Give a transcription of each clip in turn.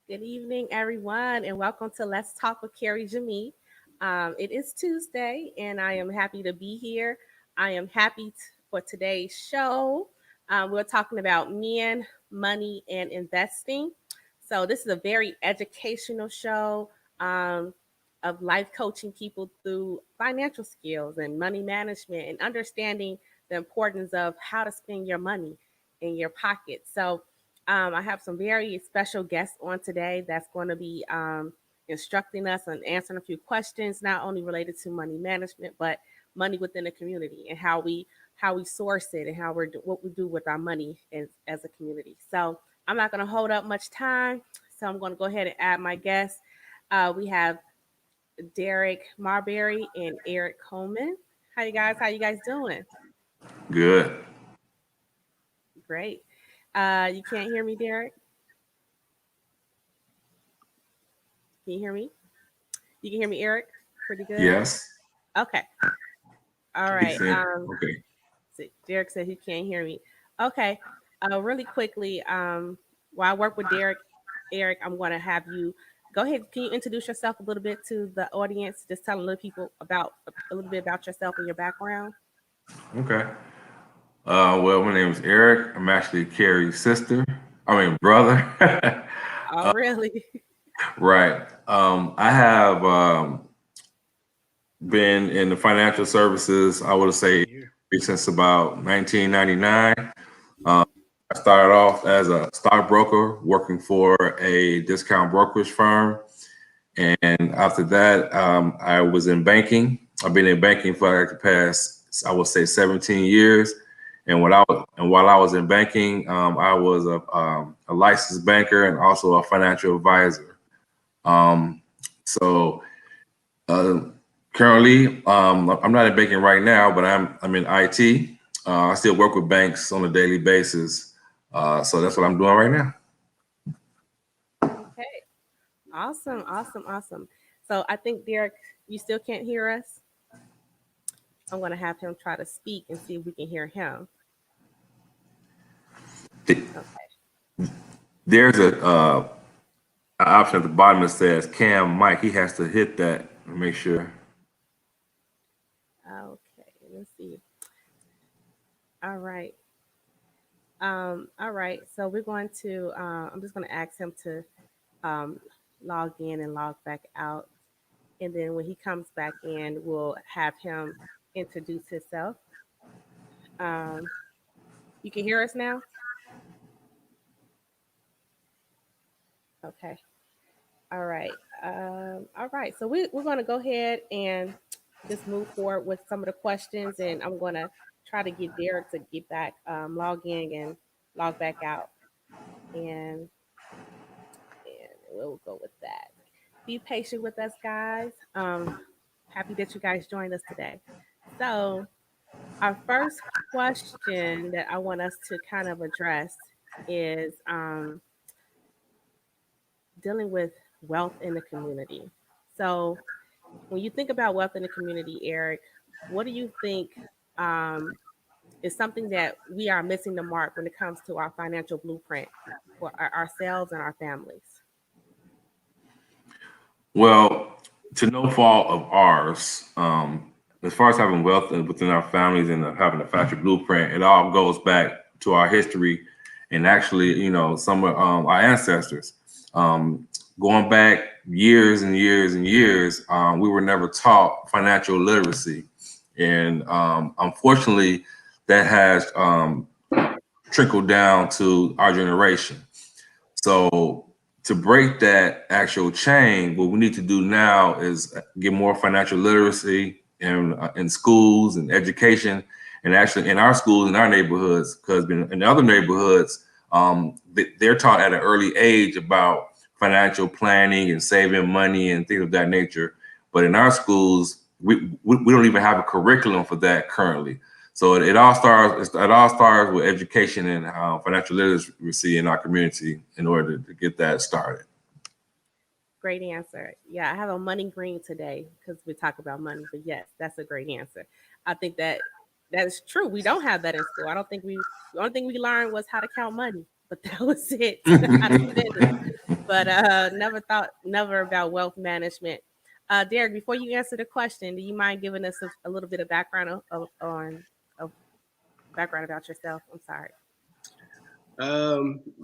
Good evening, everyone, and welcome to Let's Talk with Carrie Jemii. It is Tuesday, and I am happy to be here. I am happy for today's show. We're talking about men, money, and investing. So, this is a very educational show of life coaching people through financial skills and money management and understanding the importance of how to spend your money in your pocket. So, I have some very special guests on today that's going to be instructing us and answering a few questions, not only related to money management, but money within the community and how we source it and what we do with our money as a community. So I'm not going to hold up much time. So I'm going to go ahead and add my guests. We have Derrick Marbury and Erik Coleman. How you guys? How you guys doing? Good. Great. You can't hear me, Derrick? Can you hear me? You can hear me, Erik? Pretty good. Yes. Okay. All He right. said, okay. Derrick said he can't hear me. Okay. Really quickly, while I work with Erik, I'm going to have you go ahead. Can you introduce yourself a little bit to the audience? Just tell a little people about a little bit about yourself and your background. Okay. Well, my name is Erik. I'm actually Carrie's sister. I mean, brother. Oh, really? Right. I have been in the financial services, I would say, since about 1999. Um, I started off as a stockbroker working for a discount brokerage firm. And after that, I was in banking. I've been in banking for like the past, I would say, 17 years. And while I was in banking, I was a licensed banker and also a financial advisor. Um, so uh, Currently, I'm not in banking right now, but I'm in IT. I still work with banks on a daily basis. So that's what I'm doing right now. Okay. Awesome. Awesome. Awesome. So I think Derrick, you still can't hear us. I'm going to have him try to speak and see if we can hear him. Okay. There's an option at the bottom that says Cam Mike. He has to hit that and make sure. Okay. Let's see. All right. All right. So we're going to, I'm just going to ask him to um, log in and log back out. And then when he comes back in, we'll have him introduce himself. Um, you can hear us now? Okay. All right. All right. So we're going to go ahead and just move forward with some of the questions. And I'm going to try to get Derrick to get back, log in and log back out. And we'll go with that. Be patient with us, guys. Happy that you guys joined us today. So, our first question that I want us to kind of address is dealing with wealth in the community. So, when you think about wealth in the community, Erik, what do you think um, is something that we are missing the mark when it comes to our financial blueprint for ourselves and our families? Well, to no fault of ours, as far as having wealth within our families and having a financial blueprint, it all goes back to our history and actually, some of our ancestors. Um, Going back years and years and years, we were never taught financial literacy. And unfortunately, that has trickled down to our generation. So to break that actual chain, what we need to do now is get more financial literacy in schools and education, and actually in our schools in our neighborhoods, because in other neighborhoods, they're taught at an early age about financial planning and saving money and things of that nature. But in our schools, we don't even have a curriculum for that currently. So it all starts with education and financial literacy in our community in order to get that started. Great answer. Yeah, I have a money green today because we talk about money. But yes, that's a great answer. I think that is true. We don't have that in school. I don't think we. The only thing we learned was how to count money, but that was it. How to spend it. but never about wealth management. Derrick, before you answer the question, do you mind giving us a little bit of background of background about yourself? I'm sorry.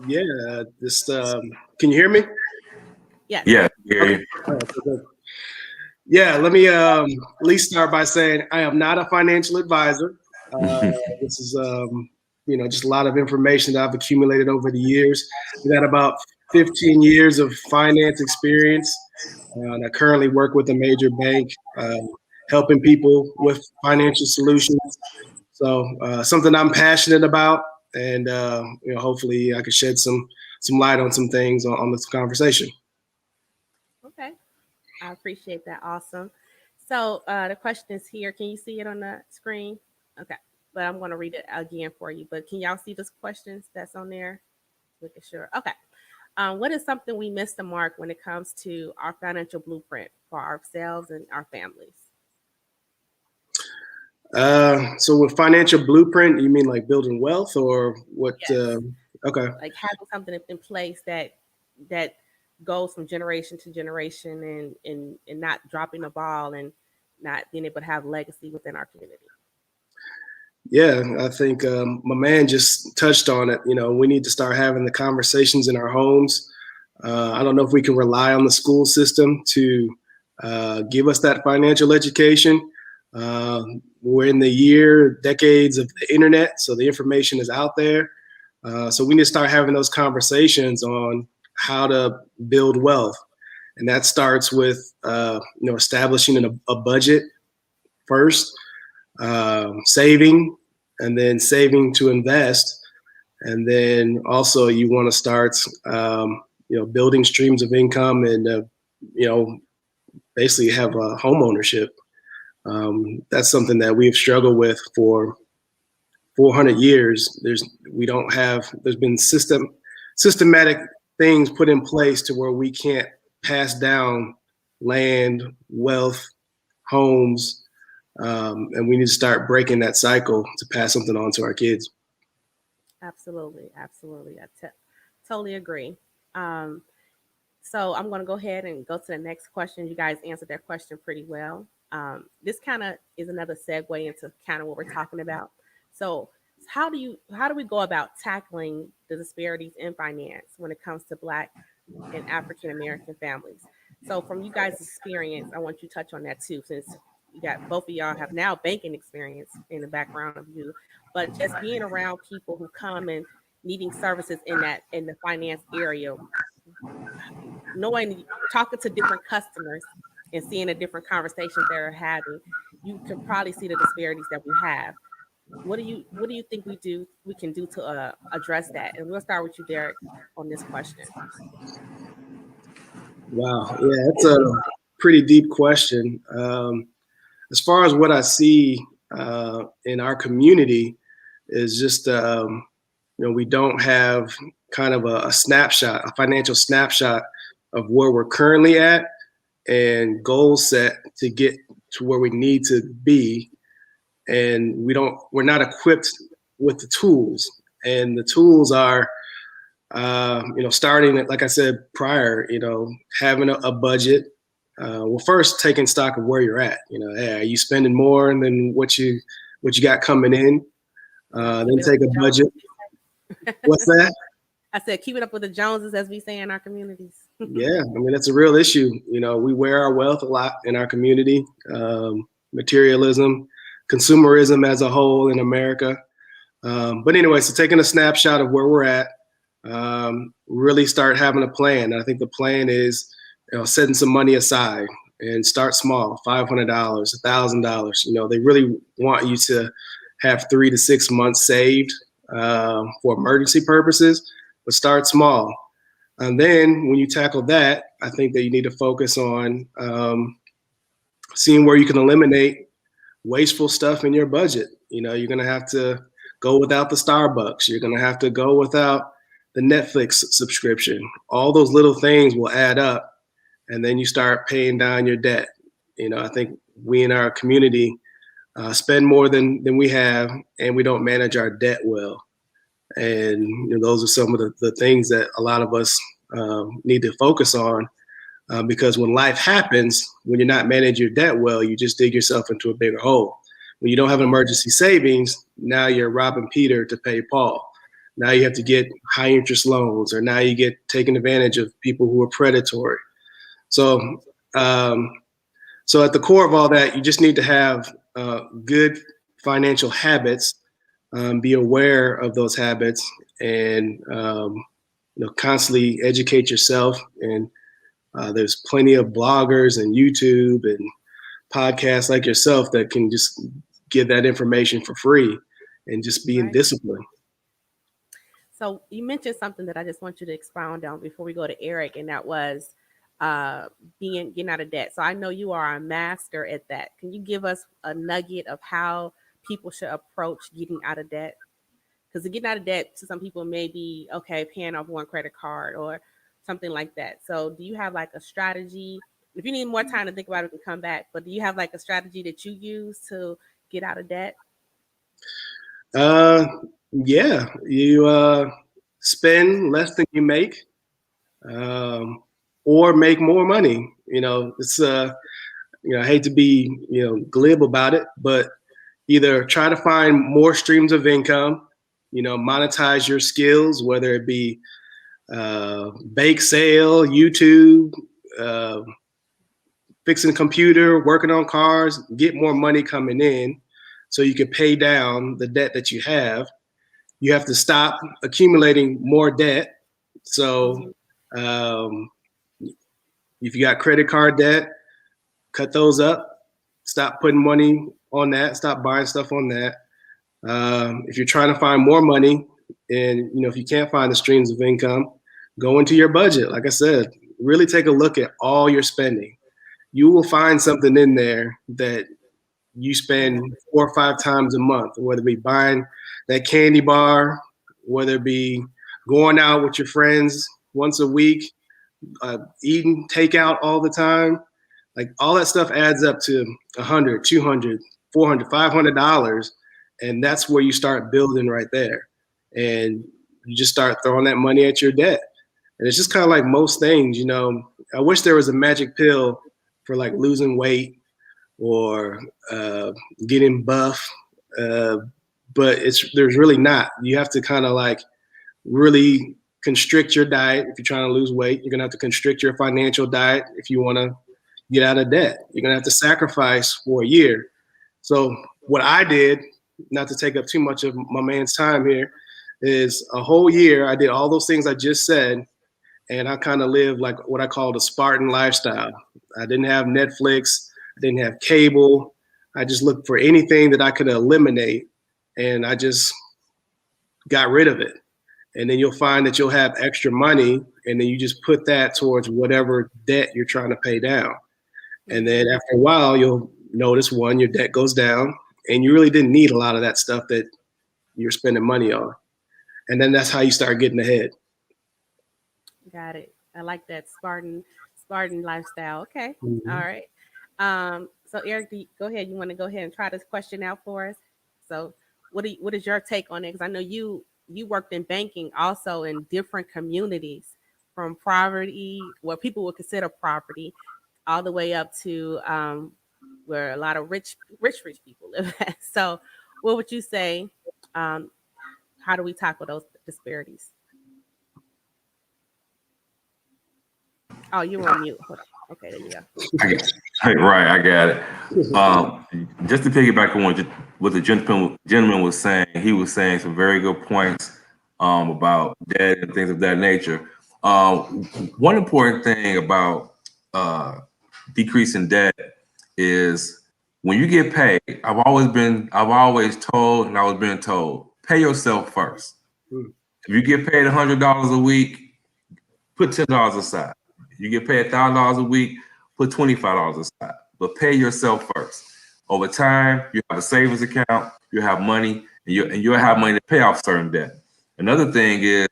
Yeah, just can you hear me? Yes. Yeah, hear you. Okay. Yeah, let me at least start by saying I am not a financial advisor. This is just a lot of information that I've accumulated over the years. I got about 15 years of finance experience. And I currently work with a major bank, helping people with financial solutions. So something I'm passionate about, and hopefully I can shed some light on some things on this conversation. Okay. I appreciate that. Awesome. So the question is here. Can you see it on the screen? Okay. But I'm going to read it again for you. But can y'all see this questions that's on there? Making sure. Okay. What is something we missed the mark when it comes to our financial blueprint for ourselves and our families? So with financial blueprint, you mean like building wealth or what? Yes. Okay. Like having something in place that goes from generation to generation and not dropping the ball and not being able to have legacy within our community. Yeah, I think my man just touched on it. We need to start having the conversations in our homes. I don't know if we can rely on the school system to give us that financial education. We're in the decades of the internet, so the information is out there. So we need to start having those conversations on how to build wealth. And that starts with, establishing a budget first, saving, and then saving to invest. And then also you want to start, building streams of income and, basically have a home ownership. That's something that we've struggled with for 400 years. There's been systematic things put in place to where we can't pass down land, wealth, homes, and we need to start breaking that cycle to pass something on to our kids. Absolutely. Absolutely. Totally agree. So I'm going to go ahead and go to the next question. You guys answered that question pretty well. This kind of is another segue into kind of what we're talking about. So how do we go about tackling the disparities in finance when it comes to Black and African American families? So from you guys' experience, I want you to touch on that too, since you got both of y'all have now banking experience in the background of you, but just being around people who come and needing services in the finance area, talking to different customers and seeing the different conversations they're having, you can probably see the disparities that we have. What do you think we can do to address that? And we'll start with you, Derrick, on this question. Wow, yeah, it's a pretty deep question. As far as what I see in our community is just we don't have kind of a financial snapshot of where we're currently at and goals set to get to where we need to be. And we're not equipped with the tools, and the tools are, starting, like I said prior, having a budget. Well, first taking stock of where you're at. Hey, are you spending more than what you got coming in? Then take a budget. What's that? I said, keep it up with the Joneses, as we say in our communities. Yeah, I mean, that's a real issue. We wear our wealth a lot in our community. Materialism, consumerism as a whole in America. But anyway, so taking a snapshot of where we're at, really start having a plan. And I think the plan is, setting some money aside and start small, $500, $1,000. They really want you to have 3 to 6 months saved for emergency purposes, but start small. And then when you tackle that, I think that you need to focus on seeing where you can eliminate wasteful stuff in your budget. You're going to have to go without the Starbucks. You're going to have to go without the Netflix subscription. All those little things will add up, and then you start paying down your debt. I think we in our community spend more than we have, and we don't manage our debt well. And those are some of the things that a lot of us need to focus on. Because when life happens, when you're not managing your debt well, you just dig yourself into a bigger hole. When you don't have an emergency savings, now you're robbing Peter to pay Paul. Now you have to get high interest loans, or now you get taken advantage of people who are predatory. So, so at the core of all that, you just need to have good financial habits, be aware of those habits, and constantly educate yourself. And there's plenty of bloggers and YouTube and podcasts like yourself that can just give that information for free and just be in discipline. So you mentioned something that I just want you to expound on before we go to Erik, and that was getting out of debt. So I know you are a master at that. Can you give us a nugget of how people should approach getting out of debt? Because getting out of debt to some people may be, okay, paying off one credit card or something like that. So do you have like a strategy? If you need more time to think about it, we can come back. But do you have like a strategy that you use to get out of debt? Yeah, you spend less than you make, or make more money. It's I hate to be glib about it, but either try to find more streams of income, monetize your skills, whether it be bake sale, YouTube, fixing a computer, working on cars, get more money coming in so you can pay down the debt that you have. You have to stop accumulating more debt. So if you got credit card debt, cut those up. Stop putting money on that. Stop buying stuff on that. If you're trying to find more money, and if you can't find the streams of income, go into your budget. Like I said, really take a look at all your spending. You will find something in there that you spend 4 or 5 times a month, whether it be buying that candy bar, whether it be going out with your friends once a week, eating takeout all the time. Like all that stuff adds up to $100, $200, $400, $500. And that's where you start building right there. And you just start throwing that money at your debt. And it's just kind of like most things, I wish there was a magic pill for like losing weight or getting buff, but there's really not. You have to kind of like really constrict your diet. If you're trying to lose weight, you're gonna have to constrict your financial diet if you want to get out of debt. You're gonna have to sacrifice for a year. So what I did, not to take up too much of my man's time here, is a whole year I did all those things I just said, and I kind of lived like what I called a Spartan lifestyle. I didn't have Netflix, I didn't have cable. I just looked for anything that I could eliminate, and I just got rid of it. And then you'll find that you'll have extra money, and then you just put that towards whatever debt you're trying to pay down. And then after a while, you'll notice, one, your debt goes down, and you really didn't need a lot of that stuff that you're spending money on. And then that's how you start getting ahead. Got it. I like that Spartan lifestyle. Okay. Mm-hmm. All right. So Erik, go ahead. You want to go ahead and try this question out for us? So what is your take on it? Because I know you worked in banking also in different communities, from poverty, what people would consider poverty, all the way up to where a lot of rich people live at. So what would you say? How do we tackle those disparities? Oh, you were on mute. Okay, there you go. Right, I got it. Just to piggyback on what the gentleman was saying, he was saying some very good points about debt and things of that nature. One important thing about decreasing debt is when you get paid. I've always told, and I was being told, pay yourself first. If you get paid $100 a week, put $10 aside. You get paid $1,000 a week, put $25 aside, but pay yourself first. Over time, you have a savings account, you have money, and you'll have money to pay off certain debt. Another thing is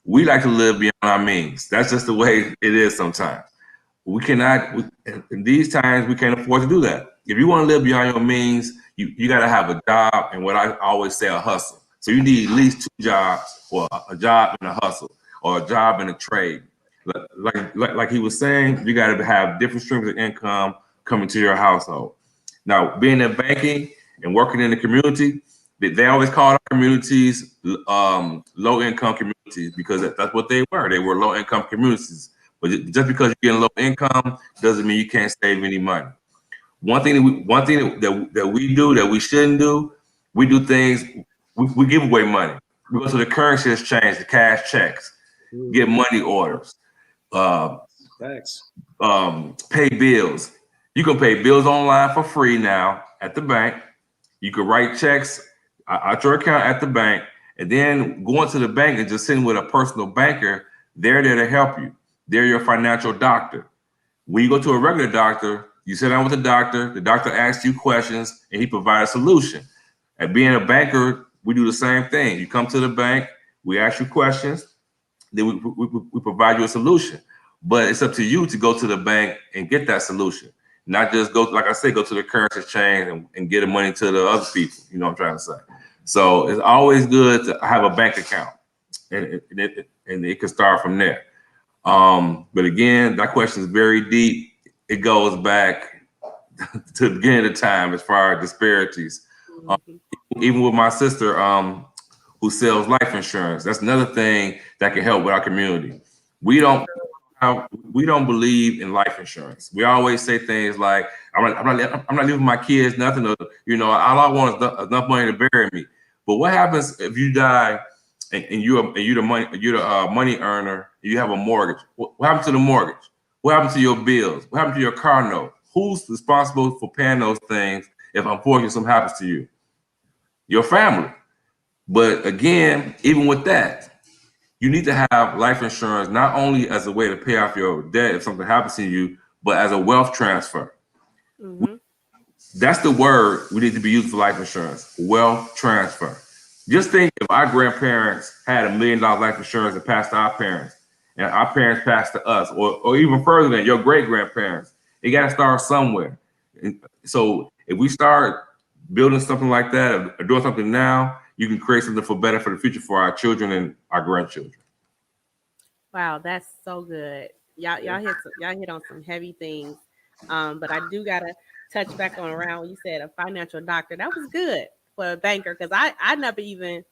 we like to live beyond our means. That's just the way it is sometimes. We cannot, in these times, we can't afford to do that. If you want to live beyond your means, you got to have a job, and what I always say, a hustle. So you need at least 2 jobs, or a job and a hustle, or a job and a trade. Like he was saying, you got to have different streams of income coming to your household. Now, being in banking and working in the community, they always call our communities low income communities because that's what they were. They were low income communities. But just because you're getting low income doesn't mean you can't save any money. One thing that we do that we shouldn't do, we do things. We give away money. We go to the currency exchange, the cash checks, get money orders, Thanks. pay bills. You can pay bills online for free now at the bank. You can write checks out your account at the bank, and then going to the bank and just sitting with a personal banker. They're there to help you. They're your financial doctor. When you go to a regular doctor, you sit down with the doctor asks you questions, and he provides a solution. And being a banker, we do the same thing. You come to the bank, we ask you questions, then we provide you a solution. But it's up to you to go to the bank and get that solution. Not just go, like I say, go to the currency exchange and get the money to the other people. You know what I'm trying to say? So it's always good to have a bank account, and it can start from there. But again, that question is very deep. It goes back to the beginning of time as far as disparities. Even with my sister, who sells life insurance, that's another thing that can help with our community. We don't believe in life insurance. We always say things like, "I'm not leaving my kids nothing. All I want is enough money to bury me." But what happens if you die and you're the money earner? You have a mortgage. What happens to the mortgage? What happens to your bills? What happens to your car note? Who's responsible for paying those things if unfortunately something happens to you? Your family. But again, even with that, you need to have life insurance not only as a way to pay off your debt if something happens to you, but as a wealth transfer. That's the word we need to be using for life insurance, wealth transfer. Just think if our grandparents had $1 million life insurance and passed to our parents, and our parents passed to us, or even further than your great-grandparents, it got to start somewhere. And so if we start building something like that or doing something now, you can create something for better for the future for our children and our grandchildren. Wow, that's so good. Y'all hit on some heavy things. But I do gotta touch back on around when you said a financial doctor. That was good for a banker because I never even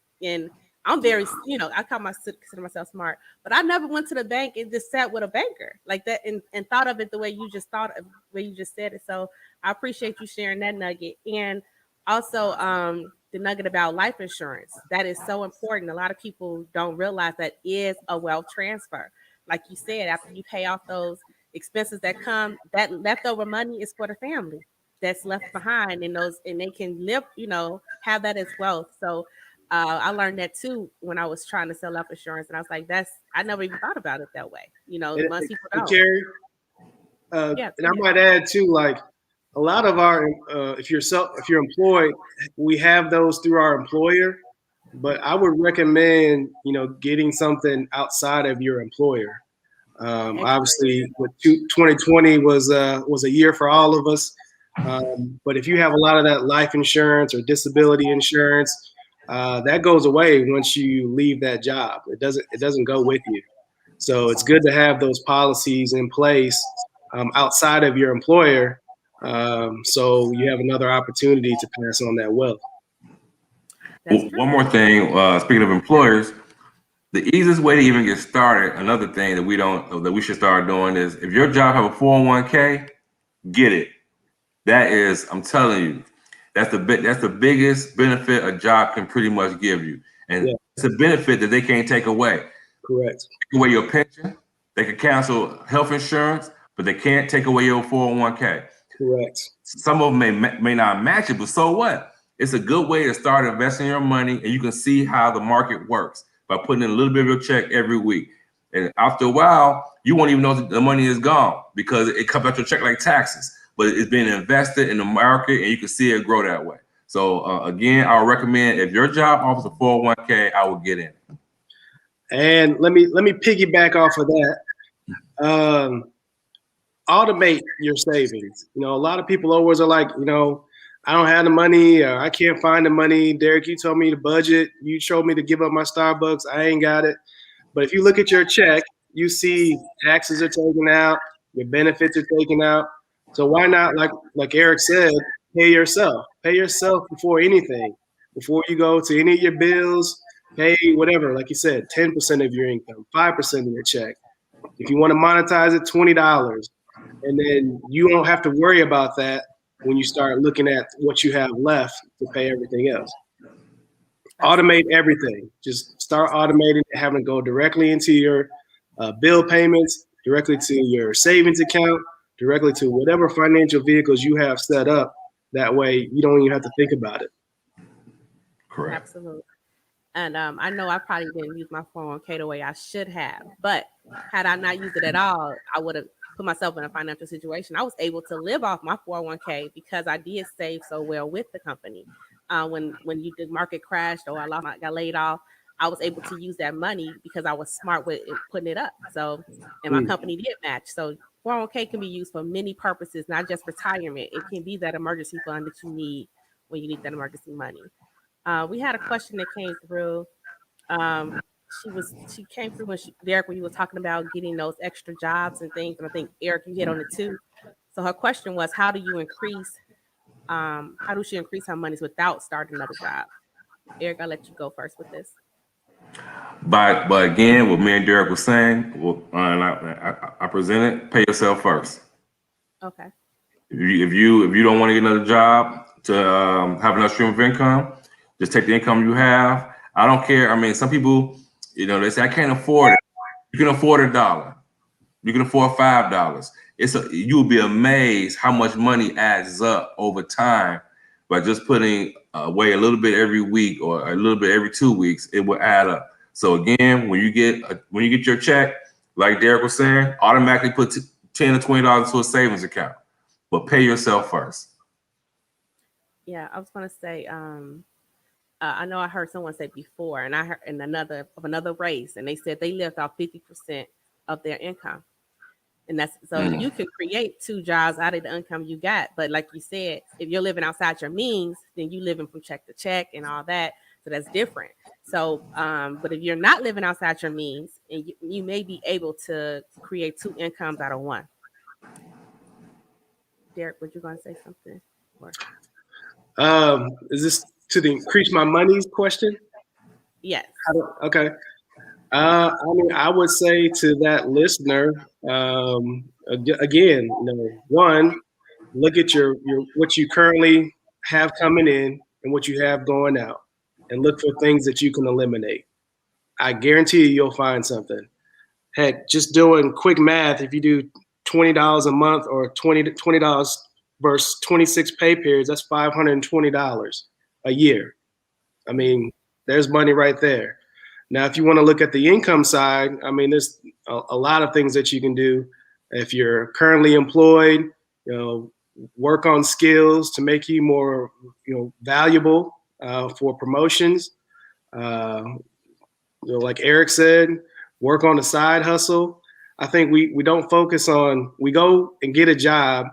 I'm very, I consider myself smart, but I never went to the bank and just sat with a banker like that and thought of it the way you just said it. So I appreciate you sharing that nugget. And also the nugget about life insurance. That is so important. A lot of people don't realize that is a wealth transfer. Like you said, after you pay off those expenses that come, that leftover money is for the family that's left behind, and they can live, have that as wealth. So I learned that too when I was trying to sell life insurance, and I was like, I never even thought about it that way. Most people don't. Carrie, and I might add too, like a lot of our, if you're employed, we have those through our employer, but I would recommend, getting something outside of your employer. Obviously, 2020 was a year for all of us. But if you have a lot of that life insurance or disability insurance, that goes away once you leave that job. It doesn't go with you. So it's good to have those policies in place outside of your employer, so you have another opportunity to pass on that wealth. One more thing, speaking of employers, the easiest way to even get started, another thing that we should start doing is if your job have a 401k, get it. That is, I'm telling you, that's the biggest benefit a job can pretty much give you. And it's a benefit that they can't take away. Correct. Take away your pension, they can cancel health insurance, but they can't take away your 401k. Correct. Some of them may not match it, but so what? It's a good way to start investing your money, and you can see how the market works by putting in a little bit of your check every week. And after a while, you won't even know that the money is gone because it comes out your check like taxes, but it's being invested in the market, and you can see it grow that way. So again, I would recommend if your job offers a 401k, I would get in. And let me piggyback off of that. Automate your savings. A lot of people always are like, I don't have the money, or I can't find the money. Derrick, you told me to budget. You showed me to give up my Starbucks. I ain't got it. But if you look at your check, you see taxes are taken out, your benefits are taken out. So why not, like Erik said, pay yourself. Pay yourself before anything. Before you go to any of your bills, pay whatever, like you said, 10% of your income, 5% of your check. If you want to monetize it, $20. And then you don't have to worry about that when you start looking at what you have left to pay everything else. Automate everything. Just start automating, having it go directly into your bill payments, directly to your savings account, directly to whatever financial vehicles you have set up. That way, you don't even have to think about it. Correct. Absolutely. And I know I probably didn't use my 401k the way I should have, but had I not used it at all, I would have put myself in a financial situation. I was able to live off my 401k because I did save so well with the company. When the market crashed or got laid off, I was able to use that money because I was smart with putting it up. So, and my company did match. So 401k can be used for many purposes, not just retirement. It can be that emergency fund that you need when you need that emergency money. We had a question that came through. She came through when Derrick, when you were talking about getting those extra jobs and things, and I think Erik, you hit on it too. So her question was, how do she increase her monies without starting another job? Erik, I'll let you go first with this. But again, what me and Derrick was saying, and I presented, pay yourself first. Okay. If you don't want to get another job to have another stream of income, just take the income you have. I don't care. I mean, some people, they say I can't afford it. You can afford $1. You can afford $5. You'll be amazed how much money adds up over time by just putting away a little bit every week or a little bit every 2 weeks. It will add up. So again, when you get your check, like Derrick was saying, automatically put $10 or $20 into a savings account, but pay yourself first. Yeah, I was gonna say, I know I heard someone say before, and I heard in another race, and they said they lived off 50% of their income. And that's so you can create 2 jobs out of the income you got. But like you said, if you're living outside your means, then you living from check to check and all that. So that's different. So, but if you're not living outside your means, and you may be able to create 2 incomes out of one. Derrick, were you going to say something? Is this to increase my monies question? Yes. Okay. I mean, I would say to that listener, again, one, look at your what you currently have coming in and what you have going out, and look for things that you can eliminate. I guarantee you'll find something. Heck, just doing quick math, if you do $20 a month or $20 versus 26 pay periods, that's $520 a year. I mean, there's money right there. Now, if you want to look at the income side, I mean, there's a lot of things that you can do. If you're currently employed, work on skills to make you more, valuable for promotions. Like Erik said, work on a side hustle. I think we don't focus on, we go and get a job,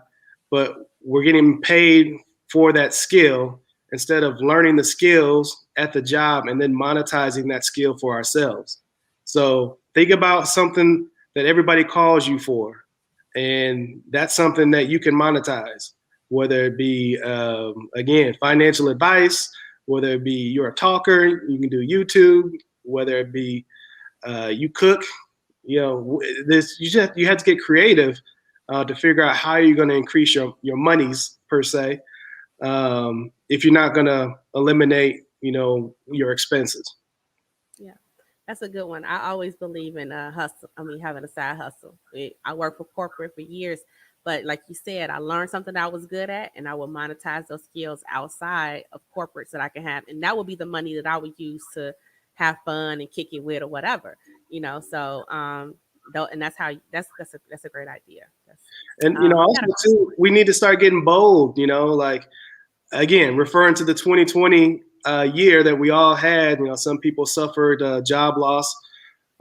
but we're getting paid for that skill instead of learning the skills at the job and then monetizing that skill for ourselves. So think about something that everybody calls you for, and that's something that you can monetize, whether it be, again, financial advice, whether it be you're a talker, you can do YouTube, whether it be you cook, you have to get creative to figure out how you're going to increase your monies per se, if you're not going to eliminate, your expenses. Yeah, that's a good one. I always believe in hustle. I mean, having a side hustle. I worked for corporate for years, but like you said, I learned something I was good at, and I will monetize those skills outside of corporate so that I can have, and that would be the money that I would use to have fun and kick it with or whatever, So, and that's a great idea. Also too, we need to start getting bold. Like, again, referring to the 2020 year that we all had. Some people suffered job loss.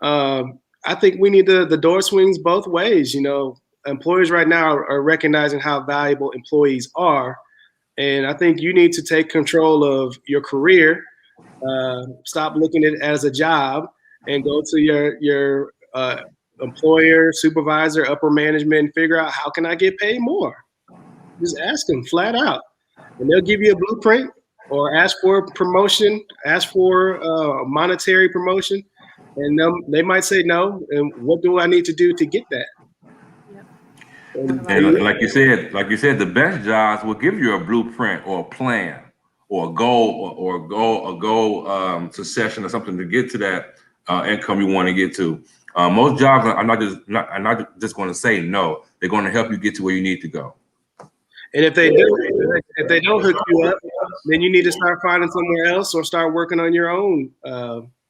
I think we need the door swings both ways. Employers right now are recognizing how valuable employees are, and I think you need to take control of your career. Stop looking at it as a job and go to your employer, supervisor, upper management, and figure out how can I get paid more. Just ask them flat out, and they'll give you a blueprint or ask for a promotion, ask for a monetary promotion, and they might say no. And what do I need to do to get that? Yep. And like you said, the best jobs will give you a blueprint or a plan or a goal or succession or something to get to that income you want to get to. Most jobs are not just going to say no. They're going to help you get to where you need to go. And if they don't hook you up, then you need to start finding somewhere else or start working on your own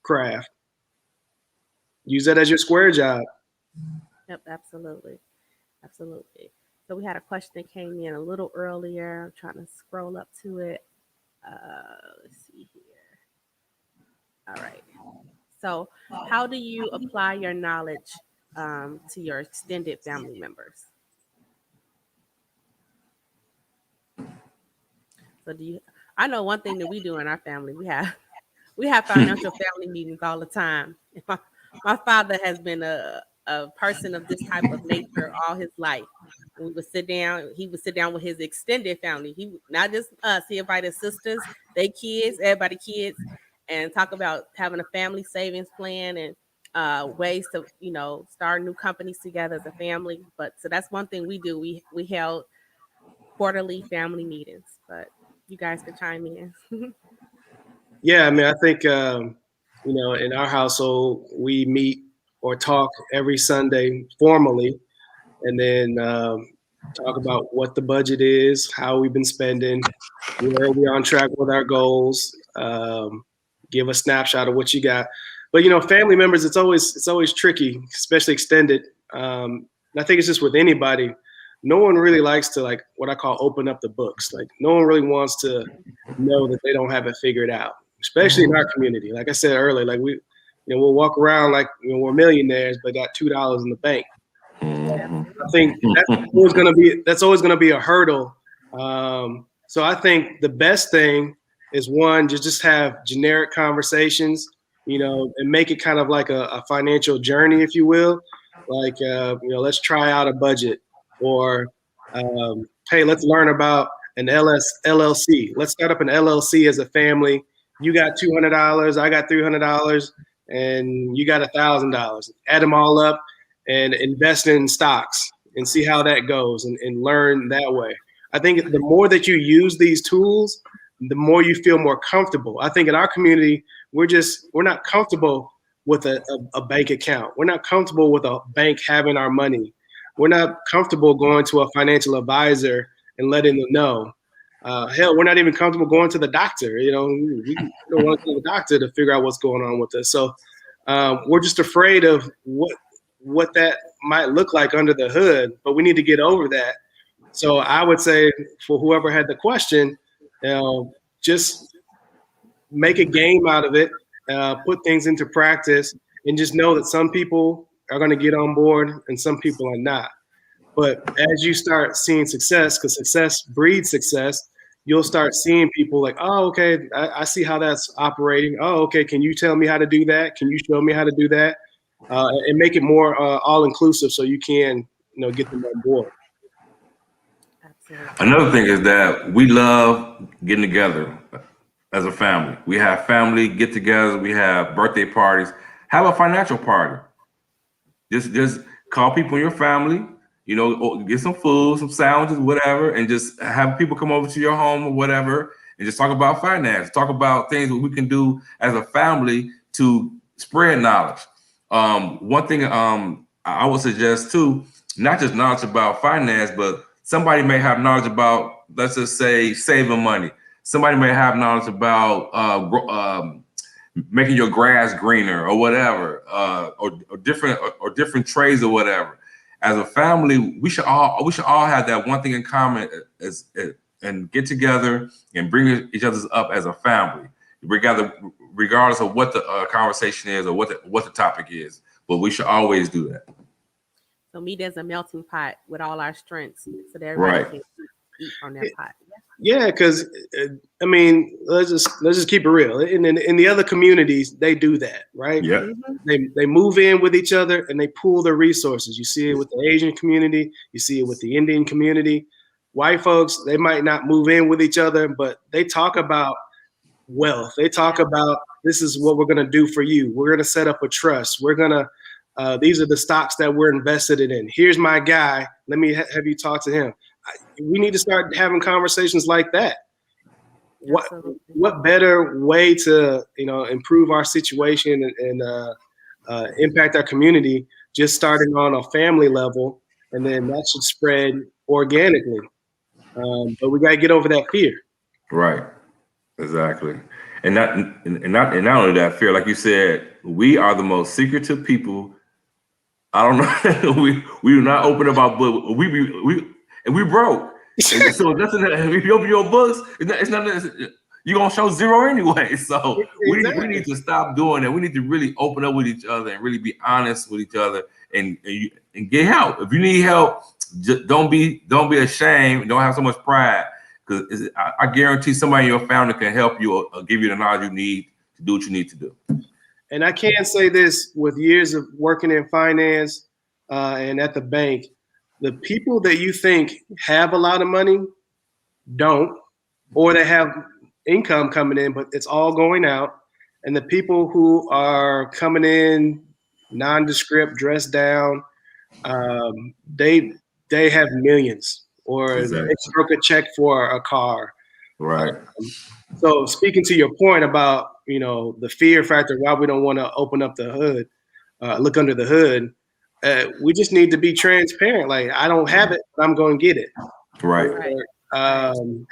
craft. Use that as your square job. Yep, absolutely. So we had a question that came in a little earlier. I'm trying to scroll up to it. Let's see here. All right. So how do you apply your knowledge to your extended family members? So I know one thing that we do in our family, we have financial family meetings all the time. My father has been a person of this type of nature all his life. We would sit down, he would sit down with his extended family. He not just us, he invited sisters, they kids, everybody kids, and talk about having a family savings plan and ways to, start new companies together as a family. But so that's one thing we do. We held quarterly family meetings, but you guys could chime in. Yeah, I mean, I think in our household we meet or talk every Sunday formally, and then talk about what the budget is, how we've been spending, where we're on track with our goals. Give a snapshot of what you got. But family members, it's always tricky, especially extended. And I think it's just with anybody. No one really likes to, like, what I call open up the books. Like, no one really wants to know that they don't have it figured out, especially in our community. Like I said earlier, like we'll walk around like we're millionaires, but got $2 in the bank. I think that's always gonna be a hurdle. So I think the best thing is, one, just have generic conversations, and make it kind of like a financial journey, if you will. Like, let's try out a budget, or hey, let's learn about an LLC. Let's start up an LLC as a family. You got $200, I got $300, and you got $1,000. Add them all up and invest in stocks and see how that goes, and learn that way. I think the more that you use these tools, the more you feel more comfortable. I think in our community, we're not comfortable with a bank account. We're not comfortable with a bank having our money. We're not comfortable going to a financial advisor and letting them know. Hell, we're not even comfortable going to the doctor. We don't want to go to the doctor to figure out what's going on with us. So we're just afraid of what that might look like under the hood, but we need to get over that. So I would say, for whoever had the question, just make a game out of it, put things into practice, and just know that some people are going to get on board and some people are not. But as you start seeing success, because success breeds success, you'll start seeing people like, oh, okay, I see how that's operating. Oh, okay, can you tell me how to do that? Can you show me how to do that? And make it more all-inclusive so you can, get them on board. Absolutely. Another thing is that we love getting together as a family. We have family get-togethers. We have birthday parties. Have a financial party. Just call people in your family, get some food, some sandwiches, whatever, and just have people come over to your home or whatever, and just talk about finance. Talk about things that we can do as a family to spread knowledge. One thing I would suggest too, not just knowledge about finance, but somebody may have knowledge about, let's just say, saving money. Somebody may have knowledge about making your grass greener or whatever, or different trades or whatever. As a family, we should all have that one thing in common, and get together and bring each other up as a family, regardless of what the conversation is or what the topic is. But we should always do that. So meet as a melting pot with all our strengths, so that everybody can eat from that pot. Yeah, because I mean, let's just keep it real. In the other communities, they do that, right? Yeah. Mhm. They move in with each other and they pool their resources. You see it with the Asian community, you see it with the Indian community. White folks, they might not move in with each other, but they talk about wealth. They talk about this is what we're going to do for you. We're going to set up a trust. We're going to these are the stocks that we're invested in. Here's my guy. Let me have you talk to him. We need to start having conversations like that. Absolutely. What better way to improve our situation and impact our community just starting on a family level, and then that should spread organically. But we got to get over that fear. Right. Exactly. And not only that fear, like you said, we are the most secretive people. I don't know. we do not open up our book. We broke. And so nothing. If you open your books, it's not. You're gonna show zero anyway. So Exactly. we need to stop doing that. We need to really open up with each other and really be honest with each other and get help. If you need help, just don't be ashamed. Don't have so much pride, because I guarantee somebody in your family can help you or give you the knowledge you need to do what you need to do. And I can say this with years of working in finance and at the bank, the people that you think have a lot of money don't, or they have income coming in, but it's all going out. And the people who are coming in nondescript, dressed down, they have millions, or Exactly. they stroke a check for a car. Right. So speaking to your point about the fear factor, why we don't want to open up the hood, look under the hood, we just need to be transparent. Like, I don't have it, but I'm going to get it. Right. Right.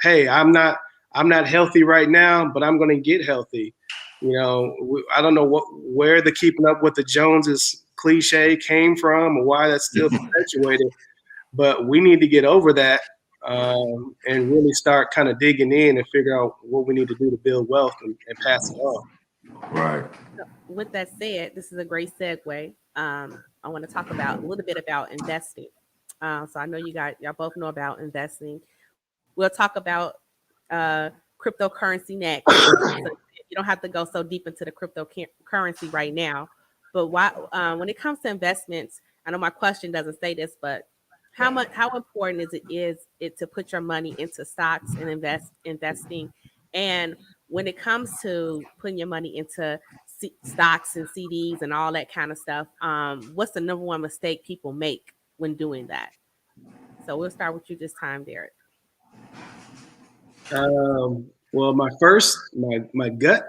Hey, I'm not healthy right now, but I'm going to get healthy. I don't know where the keeping up with the Joneses cliche came from, or why that's still perpetuated, but we need to get over that and really start kind of digging in and figure out what we need to do to build wealth and pass it on. Right. With that said, this is a great segue. I want to talk about a little bit about investing. So I know y'all both know about investing. We'll talk about cryptocurrency next. So you don't have to go so deep into the cryptocurrency right now. But when it comes to investments, I know my question doesn't say this, but how important is it to put your money into stocks and investing? And when it comes to putting your money into stocks and CDs and all that kind of stuff, what's the number one mistake people make when doing that? So we'll start with you this time, Derrick. Well, my gut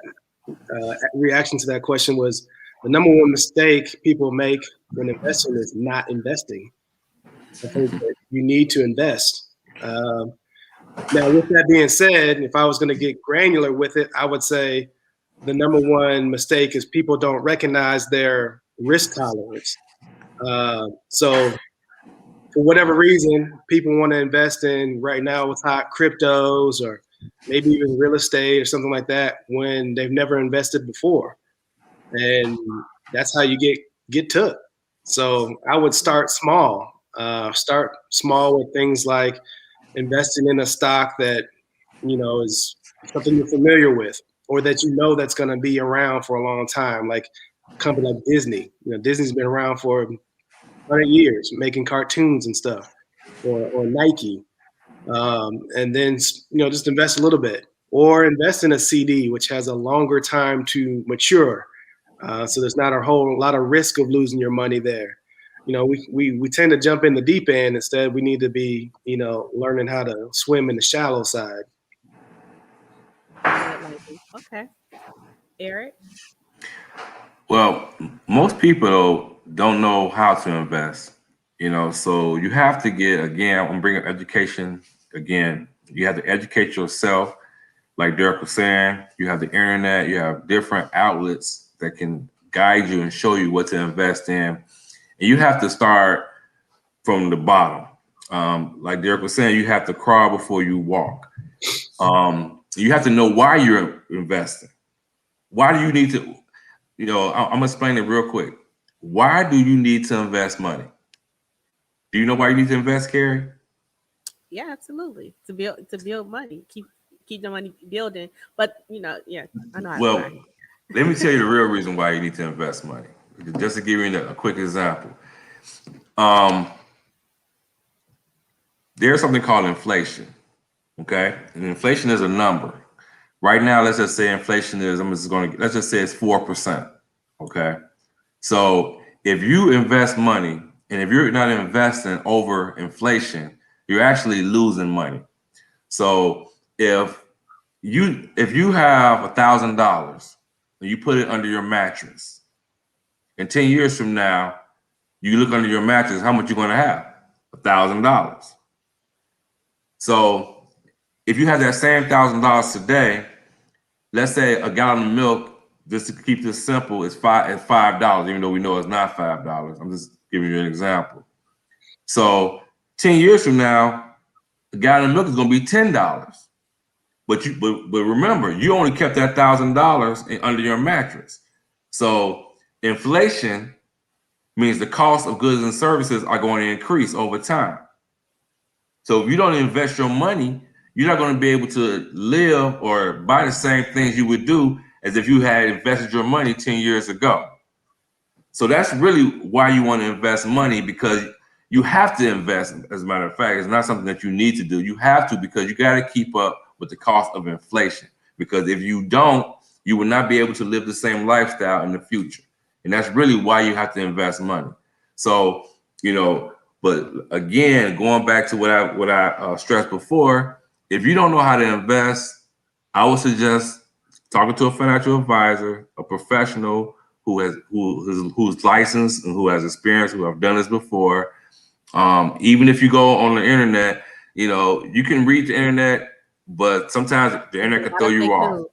reaction to that question was the number one mistake people make when investing is not investing. I think that you need to invest. Now, with that being said, if I was going to get granular with it, I would say the number one mistake is people don't recognize their risk tolerance. So for whatever reason, people want to invest in right now with hot cryptos or maybe even real estate or something like that when they've never invested before. And that's how you get took. So I would start small. Start small with things like investing in a stock that is something you're familiar with, or that that's going to be around for a long time, like a company like Disney. Disney's been around for 100 years, making cartoons and stuff, or Nike, and then just invest a little bit, or invest in a CD, which has a longer time to mature. So there's not a whole lot of risk of losing your money there. We tend to jump in the deep end. Instead, we need to be, learning how to swim in the shallow side. Okay. Erik? Well, most people don't know how to invest, so you have to again, I'm bringing education again. You have to educate yourself. Like Derrick was saying, you have the internet, you have different outlets that can guide you and show you what to invest in. And you have to start from the bottom. Like Derrick was saying, you have to crawl before you walk. You have to know why you're investing. Why do you need to, I'm gonna explain it real quick. Why do you need to invest money? Do you know why you need to invest, Carrie? Yeah, absolutely. To build money, keep the money building. But yeah, I know how to Well, grind. let me tell you the real reason why you need to invest money. Just to give you a quick example, um, there's something called inflation. Okay, and inflation is a number. Right now, let's just say inflation is. Let's just say it's 4%. Okay, so if you invest money, and if you're not investing over inflation, you're actually losing money. So if you have $1,000 and you put it under your mattress, and 10 years from now, you look under your mattress, how much you're going to have? $1,000. So if you have that same $1,000 today, let's say a gallon of milk, just to keep this simple, is $5, even though we know it's not $5. I'm just giving you an example. So 10 years from now, a gallon of milk is going to be $10. But remember, you only kept that $1,000 under your mattress. So inflation means the cost of goods and services are going to increase over time. So if you don't invest your money, you're not going to be able to live or buy the same things you would do as if you had invested your money 10 years ago. So that's really why you want to invest money, because you have to invest. As a matter of fact, it's not something that you need to do. You have to, because you got to keep up with the cost of inflation. Because if you don't, you will not be able to live the same lifestyle in the future. And that's really why you have to invest money. So, but again, going back to what I stressed before, if you don't know how to invest, I would suggest talking to a financial advisor, a professional who's licensed and who has experience, who have done this before. Even if you go on the internet, you can read the internet, but sometimes the internet can throw you off.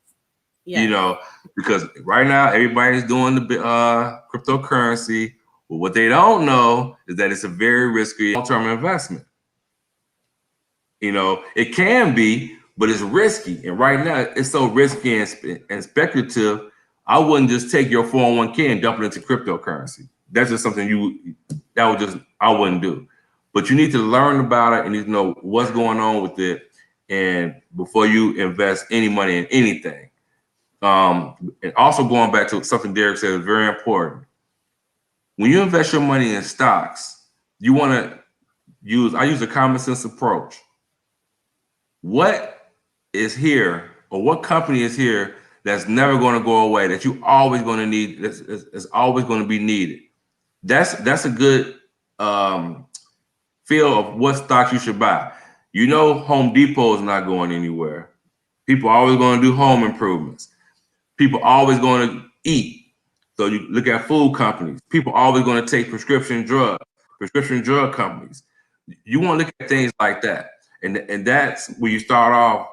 Yeah. Because right now everybody's doing the cryptocurrency. But what they don't know is that it's a very risky long-term investment. It can be, but it's risky. And right now it's so risky and speculative. I wouldn't just take your 401k and dump it into cryptocurrency. That's just something I wouldn't do. But you need to learn about it and you need to know what's going on with it, and before you invest any money in anything. And also going back to something Derrick said is very important. When you invest your money in stocks, you want to I use a common sense approach. What is here, or what company is here that's never going to go away, that you always going to need, that's always going to be needed? That's a good feel of what stocks you should buy. Home Depot is not going anywhere. People are always going to do home improvements. People are always going to eat. So you look at food companies. People are always going to take prescription drug companies. You want to look at things like that. And that's where you start off,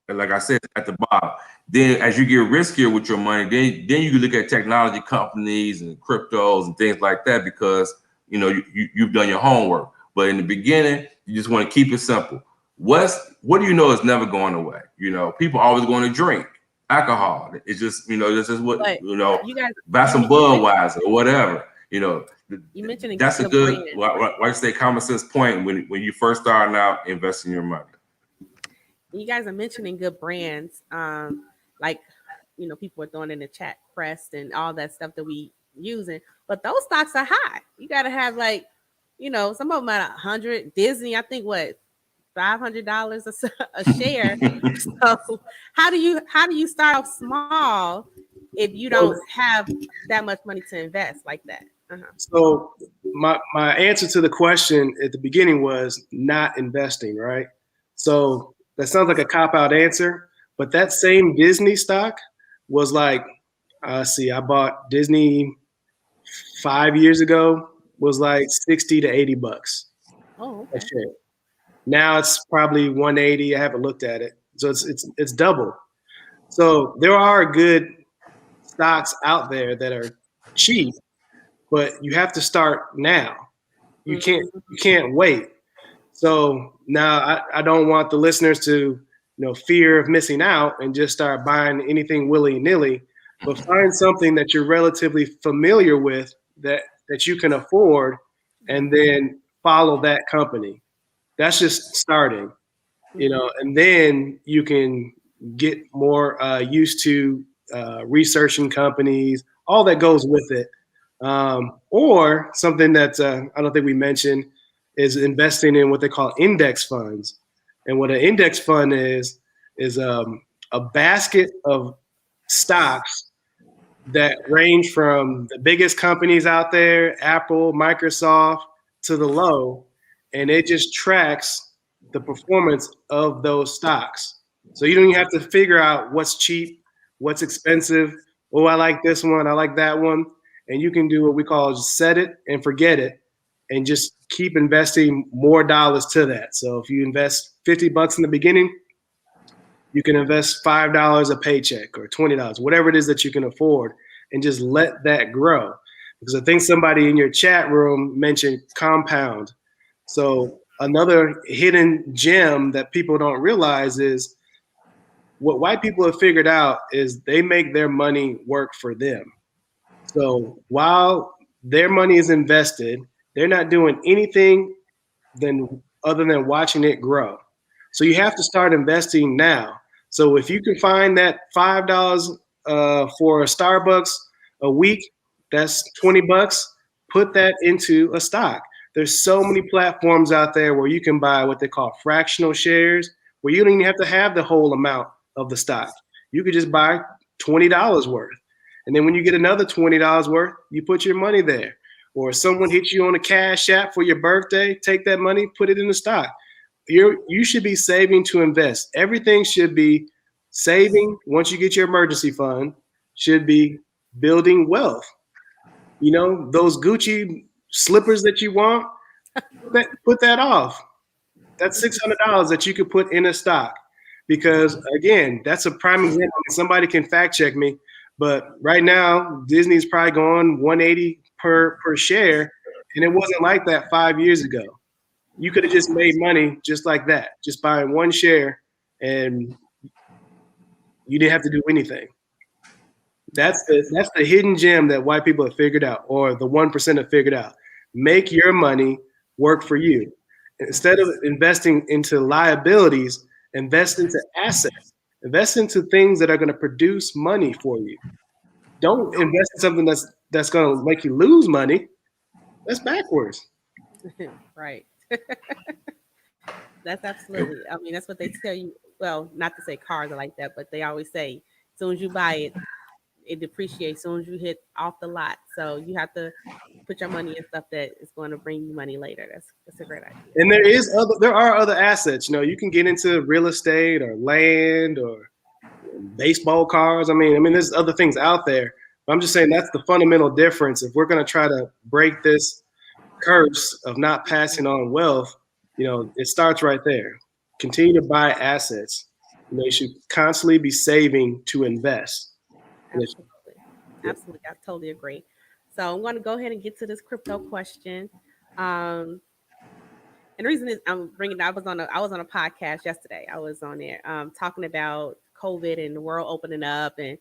like I said, at the bottom. Then as you get riskier with your money, then you can look at technology companies and cryptos and things like that, because you've done your homework. But in the beginning, you just want to keep it simple. What do you know is never going away? People are always going to drink alcohol. It's just, this is what, you guys, buy some Budweiser or whatever. You mentioned that's a good, why you say common sense point when you first starting out investing your money. You guys are mentioning good brands, like people are throwing in the chat, Crest and all that stuff that we using, but those stocks are high. You got to have some of them at 100. Disney, I think what, $500 a share. So how do you start off small if you don't have that much money to invest like that? So my answer to the question at the beginning was not investing, right? So that sounds like a cop-out answer, but that same Disney stock was like, I bought Disney 5 years ago, was like 60 to 80 bucks. Oh, okay. A share. Now it's probably 180. I haven't looked at it. So it's double. So there are good stocks out there that are cheap, but you have to start now. You can't wait. So now I don't want the listeners to fear of missing out and just start buying anything willy-nilly, but find something that you're relatively familiar with that you can afford, and then follow that company. That's just starting, and then you can get more used to researching companies, all that goes with it. Or something that I don't think we mentioned is investing in what they call index funds. And what an index fund is a basket of stocks that range from the biggest companies out there, Apple, Microsoft, to the low, and it just tracks the performance of those stocks. So you don't even have to figure out what's cheap, what's expensive. Oh, I like this one, I like that one. And you can do what we call just set it and forget it and just keep investing more dollars to that. So if you invest $50 in the beginning, you can invest $5 a paycheck or $20, whatever it is that you can afford, and just let that grow. Because I think somebody in your chat room mentioned compound. So another hidden gem that people don't realize is what white people have figured out is they make their money work for them. So while their money is invested, they're not doing anything other than watching it grow. So you have to start investing now. So if you can find that $5 for a Starbucks a week, that's $20. Put that into a stock. There's so many platforms out there where you can buy what they call fractional shares, where you don't even have to have the whole amount of the stock. You could just buy $20 worth. And then when you get another $20 worth, you put your money there. Or someone hits you on a cash app for your birthday, take that money, put it in the stock. You should be saving to invest. Everything should be saving once you get your emergency fund, should be building wealth. Those Gucci slippers that you want, put that off. That's $600 that you could put in a stock. Because again, that's a prime example. Somebody can fact check me, but right now Disney's probably going 180 per share, and it wasn't like that 5 years ago. You could have just made money just like that, just buying one share, and you didn't have to do anything. That's the hidden gem that white people have figured out, or the 1% have figured out. Make your money work for you. Instead of investing into liabilities, invest into assets. Invest into things that are going to produce money for you. Don't invest in something that's going to make you lose money. That's backwards. Right. That's absolutely. I mean, that's what they tell you. Well, not to say cars are like that, but they always say as soon as you buy it, it depreciates. As soon as you hit off the lot, so you have to put your money in stuff that is going to bring you money later. That's a great idea. And there are other assets. You can get into real estate or land or baseball cards. I mean, there's other things out there. But I'm just saying that's the fundamental difference. If we're going to try to break this curse of not passing on wealth, it starts right there. Continue to buy assets. You should constantly be saving to invest. Absolutely. I totally agree. So I'm going to go ahead and get to this crypto question. And the reason is I'm bringing. I was on a podcast yesterday. I was on there talking about COVID and the world opening up, and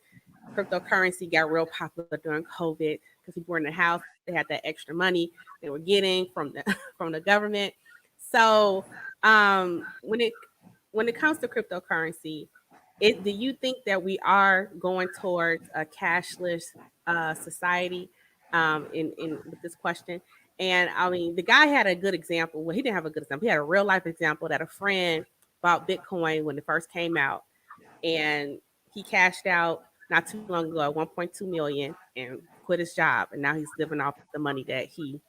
cryptocurrency got real popular during COVID because people were in the house. They had that extra money they were getting from the government. So when it comes to cryptocurrency, do you think that we are going towards a cashless society in with this question? And I mean, the guy had a good example. Well, he didn't have a good example. He had a real life example that a friend bought Bitcoin when it first came out, and he cashed out not too long ago, 1.2 million, and quit his job, and now he's living off the money that he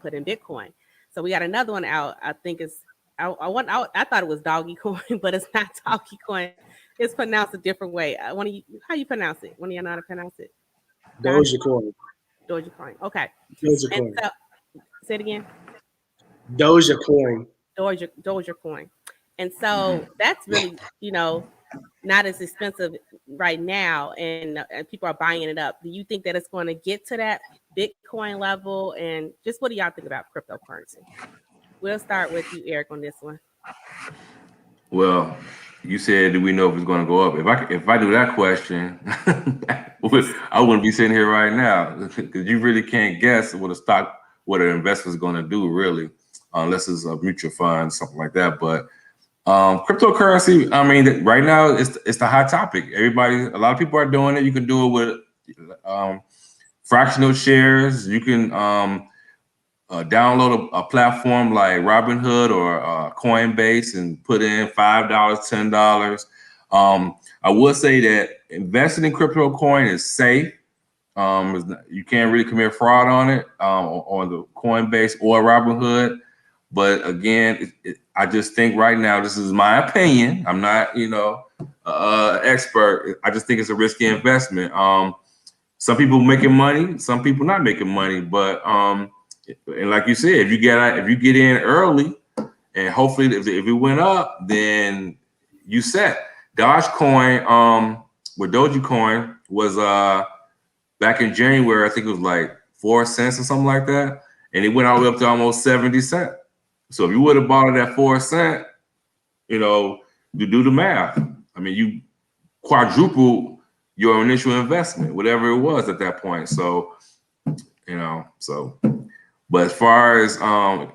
put in Bitcoin. So we got another one out. I think it's I thought it was Doggy Coin, but it's not Doggy Coin. It's pronounced a different way. How you pronounce it? When you know how to pronounce it? Dogecoin. Dogecoin. Okay. Dogecoin. So, say it again. Dogecoin. Dogecoin. And so that's really, not as expensive right now, and people are buying it up. Do you think that it's going to get to that Bitcoin level? And just what do y'all think about cryptocurrency? We'll start with you, Erik, on this one. Well, you said, do we know if it's going to go up? If I do that question, I wouldn't be sitting here right now, because you really can't guess what an investor is going to do, really. unless it's a mutual fund, something like that. But cryptocurrency, I mean, right now it's the hot topic. A lot of people are doing it. You can do it with fractional shares. You can download a platform like Robinhood or Coinbase and put in $5, $10. I will say that investing in crypto coin is safe. You can't really commit fraud on it on the Coinbase or Robinhood. But again, I just think right now, this is my opinion. I'm not, expert. I just think it's a risky investment. Some people making money, some people not making money. But and like you said, if you get in early, and hopefully if it went up, then you set. Dogecoin, with Dogecoin was back in January, I think it was like 4 cents or something like that, and it went all the way up to almost 70 cents. So if you would have bought it at 4 cents, you do the math. I mean, you quadrupled your initial investment, whatever it was at that point. So, but as far as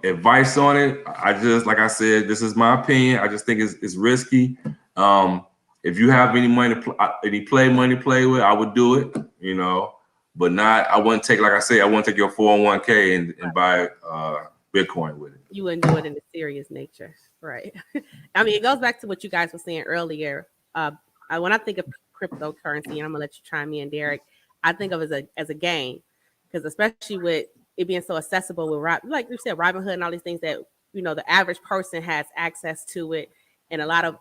advice on it, like I said, this is my opinion. I just think it's risky. If you have any money, money to play with, I would do it, but not, I wouldn't take, like I said, I wouldn't take your 401k and buy Bitcoin with it. You wouldn't do it in a serious nature, right? I mean, it goes back to what you guys were saying earlier. When I think of cryptocurrency, and I'm gonna let you chime in, Derrick, I think of it as a game, because especially with it being so accessible with, like you said, Robinhood and all these things that the average person has access to it, and a lot of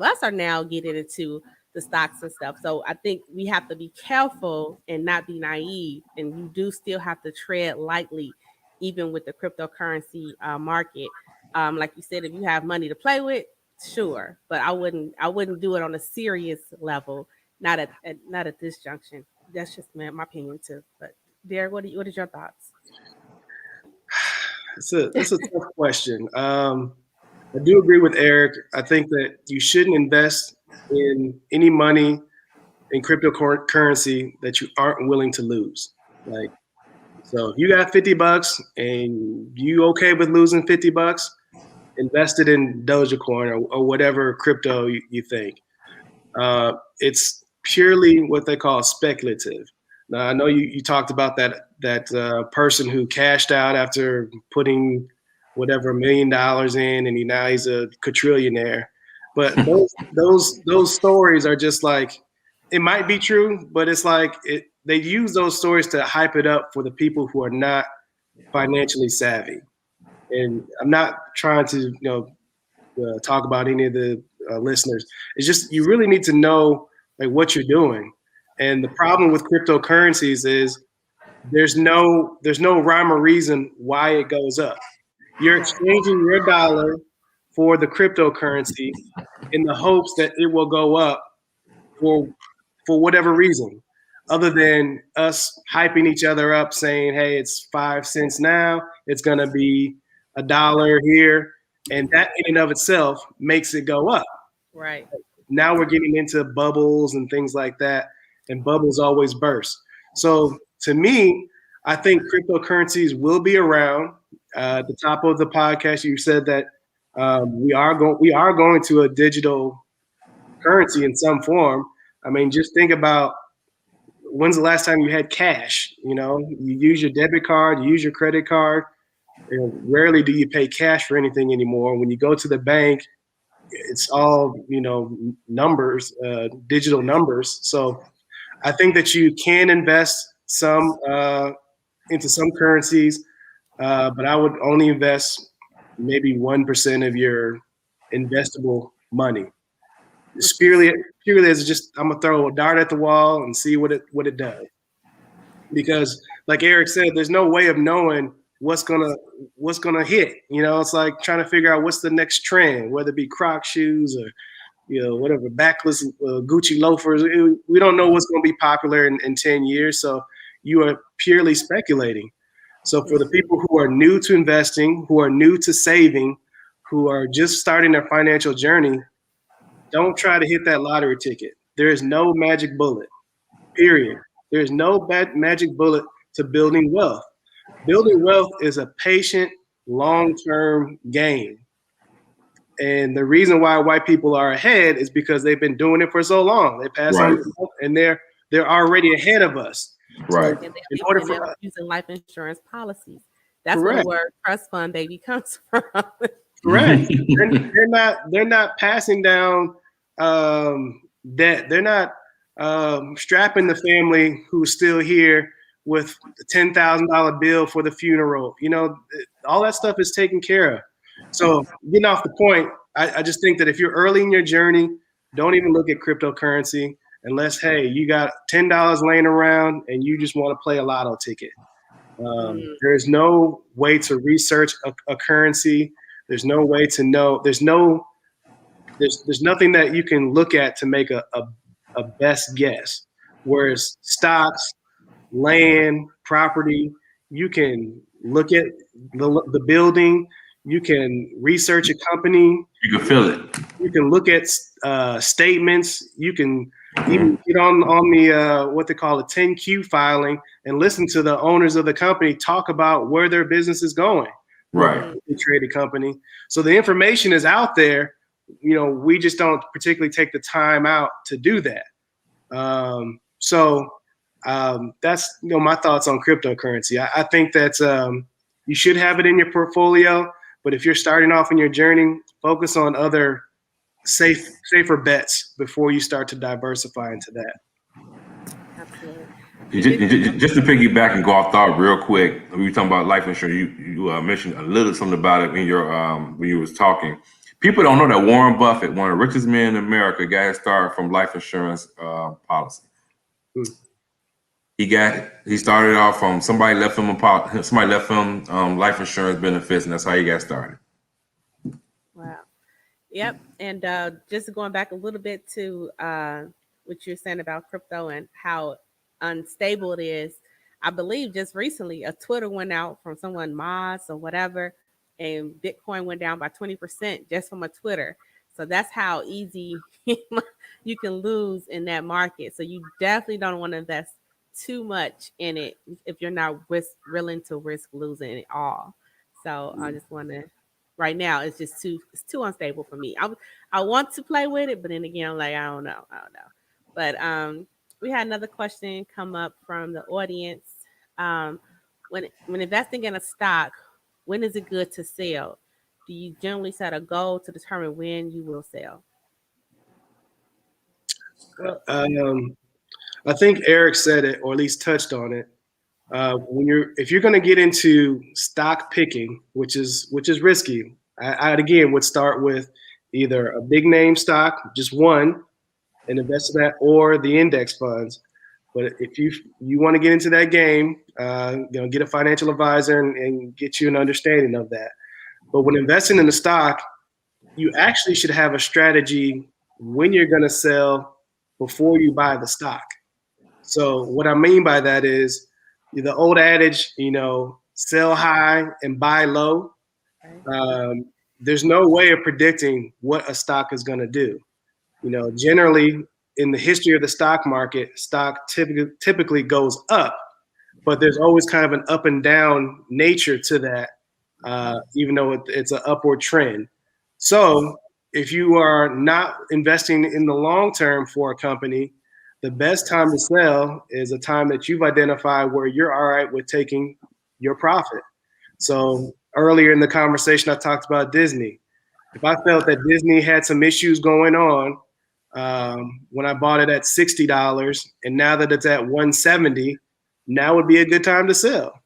us are now getting into the stocks and stuff. So I think we have to be careful and not be naive, and you do still have to tread lightly, even with the cryptocurrency market. Like you said, if you have money to play with, sure, but I wouldn't do it on a serious level, not at this junction. That's just my opinion too. But Derrick, what is your thoughts? It's a tough question. I do agree with Erik. I think that you shouldn't invest in any money in cryptocurrency that you aren't willing to lose. Like, so if you got $50 and you okay with losing $50, invest it in Dogecoin or whatever crypto you think. It's purely what they call speculative. Now, I know you talked about that person who cashed out after putting whatever $1 million in, and now he's a quadrillionaire. But those stories are just like, it might be true, but it's like they use those stories to hype it up for the people who are not financially savvy. And I'm not trying to talk about any of the listeners. It's just, you really need to know like what you're doing. And the problem with cryptocurrencies is there's no rhyme or reason why it goes up. You're exchanging your dollar for the cryptocurrency in the hopes that it will go up for whatever reason, other than us hyping each other up, saying, hey, it's 5 cents now, it's going to be $1 here. And that in and of itself makes it go up. Right. Now we're getting into bubbles and things like that, and bubbles always burst. So to me, I think cryptocurrencies will be around. At the top of the podcast, you said that we are going to a digital currency in some form. I mean, just think about, when's the last time you had cash? You use your debit card, you use your credit card. Rarely do you pay cash for anything anymore. When you go to the bank, it's all numbers, digital numbers. So I think that you can invest some into some currencies, but I would only invest maybe 1% of your investable money. It's purely as just, I'm gonna throw a dart at the wall and see what it does. Because like Erik said, there's no way of knowing what's gonna hit. It's like trying to figure out what's the next trend, whether it be Croc shoes or whatever, backless Gucci loafers. We don't know what's gonna be popular in 10 years. So you are purely speculating. So for the people who are new to investing, who are new to saving, who are just starting their financial journey, don't try to hit that lottery ticket. There is no magic bullet, period. There's no magic bullet to building wealth. Building wealth is a patient long-term gain. And the reason why white people are ahead is because they've been doing it for so long. They pass on the wealth, and they're already ahead of us. Right. And in order for they're using life insurance policies. That's correct. where the word trust fund baby comes from. Correct. they're not passing down debt. They're not strapping the family who's still here with a $10,000 bill for the funeral. You know, all that stuff is taken care of. So getting off the point, I just think that if you're early in your journey, don't even look at cryptocurrency unless, hey, you got $10 laying around and you just want to play a lotto ticket. There is no way to research a currency. There's no way to know. There's nothing that you can look at to make a best guess. Whereas stocks, land, property, you can look at the building. You can research a company. You can feel it. You can look at statements. You can even get on the what they call a 10Q filing and listen to the owners of the company talk about where their business is going. Right. Traded company. So the information is out there. You know, we just don't particularly take the time out to do that. That's my thoughts on cryptocurrency. I think that you should have it in your portfolio. But if you're starting off in your journey, focus on other safer bets before you start to diversify into that. Absolutely. Just to piggyback and go off thought real quick, we were talking about life insurance. You mentioned a little something about it in your when you was talking. People don't know that Warren Buffett, one of the richest men in America, got his start from life insurance policy. He started off from somebody left him life insurance benefits, and that's how he got started. Wow. Yep. And just going back a little bit to what you're saying about crypto and how unstable it is. I believe just recently a Twitter went out from someone, Moz or whatever, and Bitcoin went down by 20% just from a Twitter. So that's how easy you can lose in that market. So you definitely don't want to invest too much in it if you're not willing to risk losing it all. So I just want to, right now it's too unstable for me. I want to play with it, but then again I'm like I don't know. But we had another question come up from the audience. When investing in a stock, when is it good to sell? Do you generally set a goal to determine when you will sell? Well, I think Erik said it, or at least touched on it. If you're going to get into stock picking, which is risky, I again would start with either a big name stock, just one, and invest in that, or the index funds. But if you want to get into that game, get a financial advisor and get you an understanding of that. But when investing in the stock, you actually should have a strategy when you're going to sell before you buy the stock. So what I mean by that is the old adage, sell high and buy low. There's no way of predicting what a stock is going to do. Generally in the history of the stock market, stock typically goes up, but there's always kind of an up and down nature to that, even though it's an upward trend. So if you are not investing in the long term for a company, the best time to sell is a time that you've identified where you're all right with taking your profit. So earlier in the conversation, I talked about Disney. If I felt that Disney had some issues going on when I bought it at $60, and now that it's at $170, now would be a good time to sell.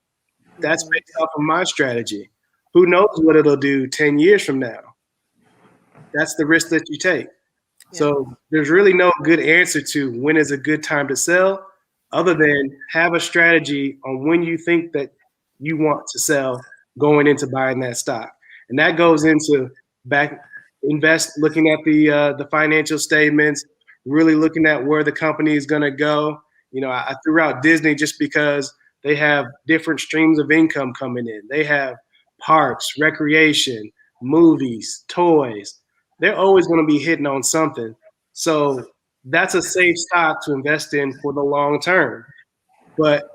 That's based off of my strategy. Who knows what it'll do 10 years from now? That's the risk that you take. So there's really no good answer to when is a good time to sell, other than have a strategy on when you think that you want to sell going into buying that stock. And that goes into looking at the financial statements, really looking at where the company is going to go. I threw out Disney just because they have different streams of income coming in. They have parks, recreation, movies, toys. They're always going to be hitting on something. So that's a safe stock to invest in for the long term. But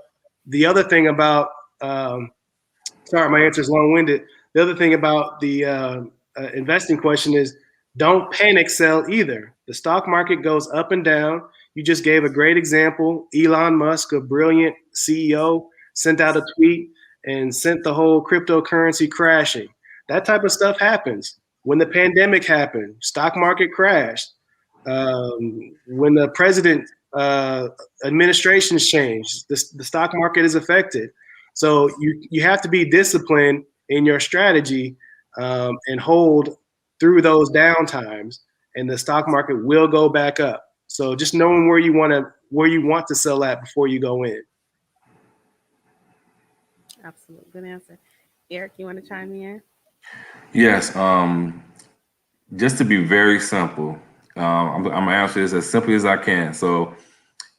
the other thing about, sorry, my answer is long-winded. the other thing about the investing question is don't panic sell either. The stock market goes up and down. You just gave a great example. Elon Musk, a brilliant CEO, sent out a tweet and sent the whole cryptocurrency crashing. That type of stuff happens. When the pandemic happened, stock market crashed. When the president administrations change, the stock market is affected. So you have to be disciplined in your strategy and hold through those downtimes, and the stock market will go back up. So just knowing where you want to sell at before you go in. Absolutely, good answer. Erik, you want to chime in? Yes. Just to be very simple, I'm gonna answer this as simply as I can. So,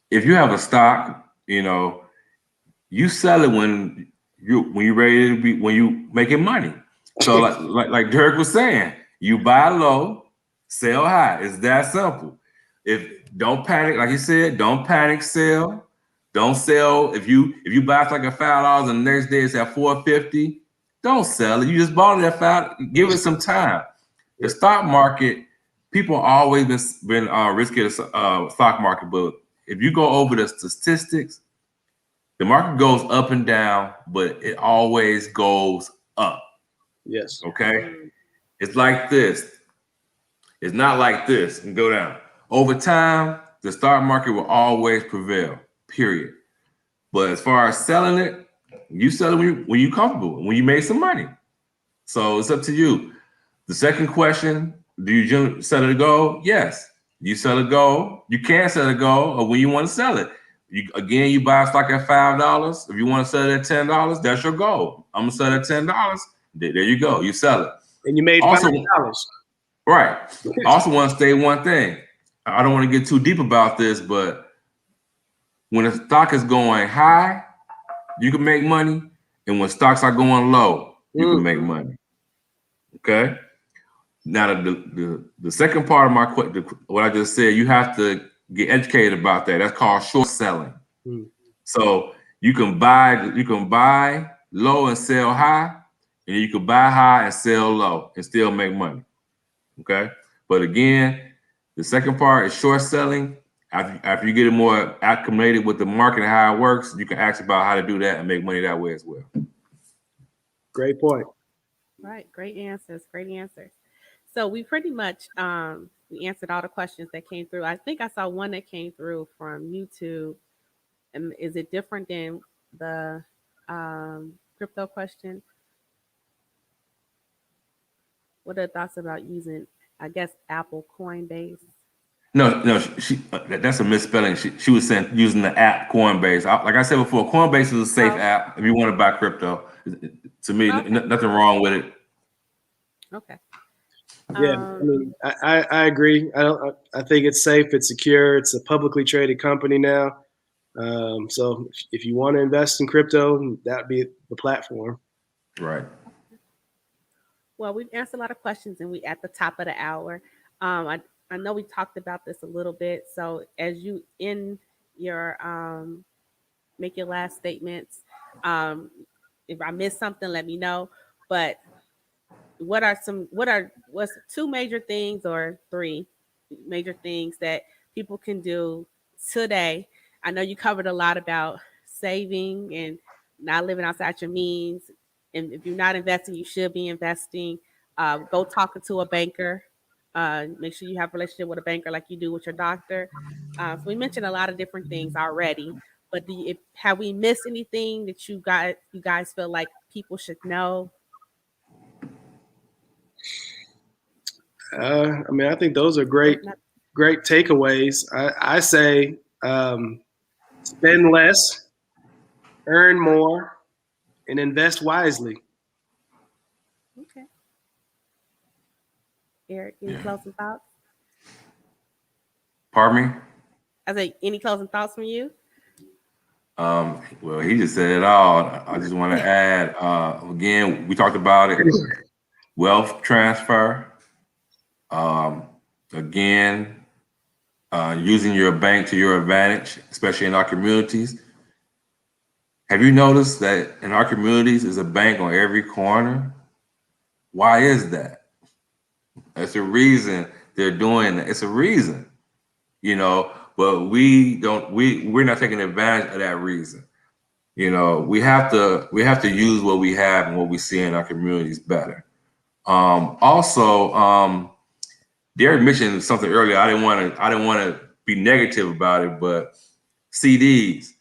if you have a stock, you sell it when you're ready to be, when you making money. So, like Derrick was saying, you buy low, sell high. It's that simple. Don't panic, like he said, don't panic sell. Don't sell if you buy it like at $5 and the next day it's at $4.50. Don't sell it. You just bought it at $5. Give it some time. The stock market, people always been risky at the stock market, but if you go over the statistics, the market goes up and down, but it always goes up. Yes. Okay. It's like this. It's not like this and go down. Over time, the stock market will always prevail, period. But as far as selling it, you sell it when you're comfortable, when you made some money. So it's up to you. The second question, do you sell it to go? Yes. You sell it go. You can sell it go, or when you want to sell it. You buy a stock at $5. If you want to sell it at $10, that's your goal. I'm going to sell it at $10. There you go. You sell it. And you made $5. Right. I also want to state one thing. I don't want to get too deep about this, but when a stock is going high, you can make money. And when stocks are going low, you can make money. Okay? Now, the second part of my question, what I just said, you have to get educated about that. That's called short selling. So you can buy low and sell high, and you can buy high and sell low and still make money. Okay? But again, the second part is short selling. After you get it more acclimated with the market and how it works, you can ask about how to do that and make money that way as well. Great point. Right. Great answers. Great answers. So we pretty much we answered all the questions that came through. I think I saw one that came through from YouTube. And is it different than the crypto question? What are the thoughts about using, I guess, Apple Coinbase? No, that's a misspelling. She was saying using the app Coinbase. Like I said before, Coinbase is a safe app if you want to buy crypto. To me, nothing wrong with it. Okay. Yeah, I agree. I think it's safe. It's secure. It's a publicly traded company now. So if you want to invest in crypto, that'd be the platform. Right. Well, we've answered a lot of questions, and we at the top of the hour. I know we talked about this a little bit. So as you in your make your last statements, if I missed something, let me know. But what's two major things or three major things that people can do today? I know you covered a lot about saving and not living outside your means. And if you're not investing, you should be investing. Go talking to a banker. Make sure you have a relationship with a banker like you do with your doctor. So we mentioned a lot of different things already. But have we missed anything that you guys feel like people should know? I think those are great takeaways. I say spend less, earn more, and invest wisely. Okay. Erik, any closing thoughts? Pardon me? I say, any closing thoughts from you? Well, he just said it all. I just want to add, again, we talked about it. Wealth transfer. Again, using your bank to your advantage, especially in our communities. Have you noticed that in our communities there's a bank on every corner? Why is that? It's a reason they're doing that. It's a reason, but we're not taking advantage of that reason. We have to use what we have and what we see in our communities better. Also, Derrick mentioned something earlier. I didn't want to be negative about it, but CDs.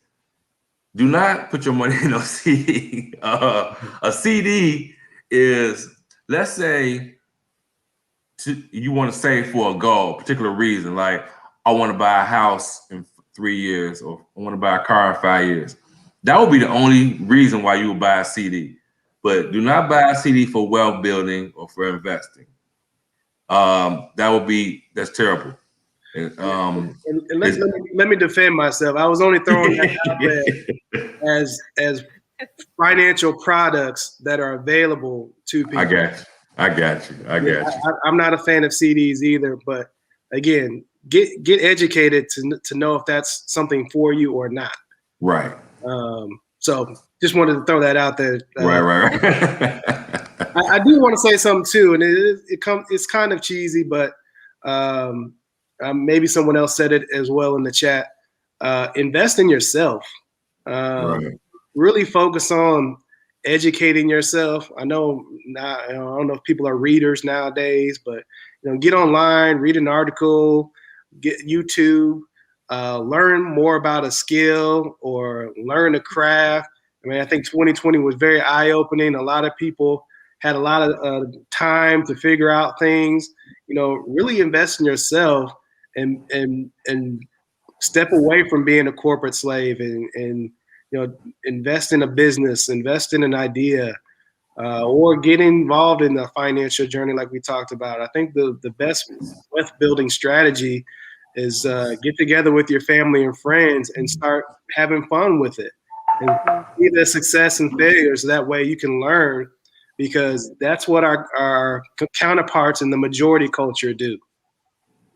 Do not put your money in a CD. A CD is, let's say, you want to save for a goal, particular reason, like I want to buy a house in 3 years, or I want to buy a car in 5 years. That would be the only reason why you would buy a CD. But do not buy a CD for wealth building or for investing. That's terrible. And let me defend myself. I was only throwing that out there as financial products that are available to people. I got you. I'm not a fan of CDs either, but again, get educated to know if that's something for you or not. Right. So just wanted to throw that out there. Right. I do want to say something too, and it's kind of cheesy, but maybe someone else said it as well in the chat. Invest in yourself. Right. Really focus on educating yourself. I don't know if people are readers nowadays, but get online, read an article, get YouTube, learn more about a skill or learn a craft. I mean, I think 2020 was very eye-opening. A lot of people had a lot of time to figure out things. Really invest in yourself and step away from being a corporate slave and invest in a business, invest in an idea, or get involved in the financial journey like we talked about. I think the best wealth building strategy is get together with your family and friends and start having fun with it. And see the success and failures. That way you can learn, because that's what our counterparts in the majority culture do.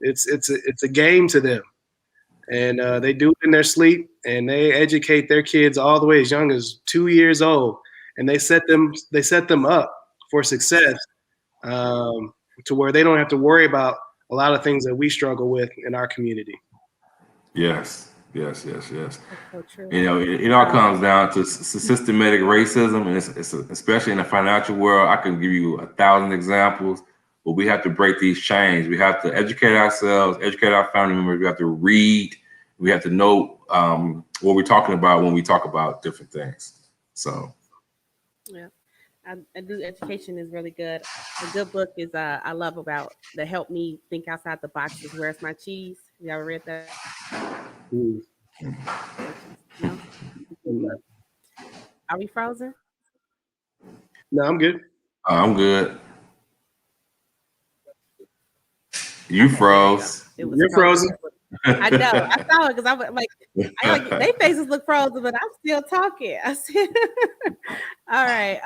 It's a game to them. And they do it in their sleep, and they educate their kids all the way as young as 2 years old, and they set them up for success, to where they don't have to worry about a lot of things that we struggle with in our community. Yes. That's so true. It all comes down to systematic racism, and it's especially in the financial world. I can give you 1,000 examples, but we have to break these chains. We have to educate ourselves, educate our family members. We have to read. We have to know what we're talking about when we talk about different things. So, yeah, I do. Education is really good. A good book is I love about that helped me think outside the box is Where's My Cheese? You ever read that? No? Are we frozen? No, I'm good. I'm good. You froze. You're frozen. I know. I saw it because I was like, their faces look frozen, but I'm still talking. I said, all right.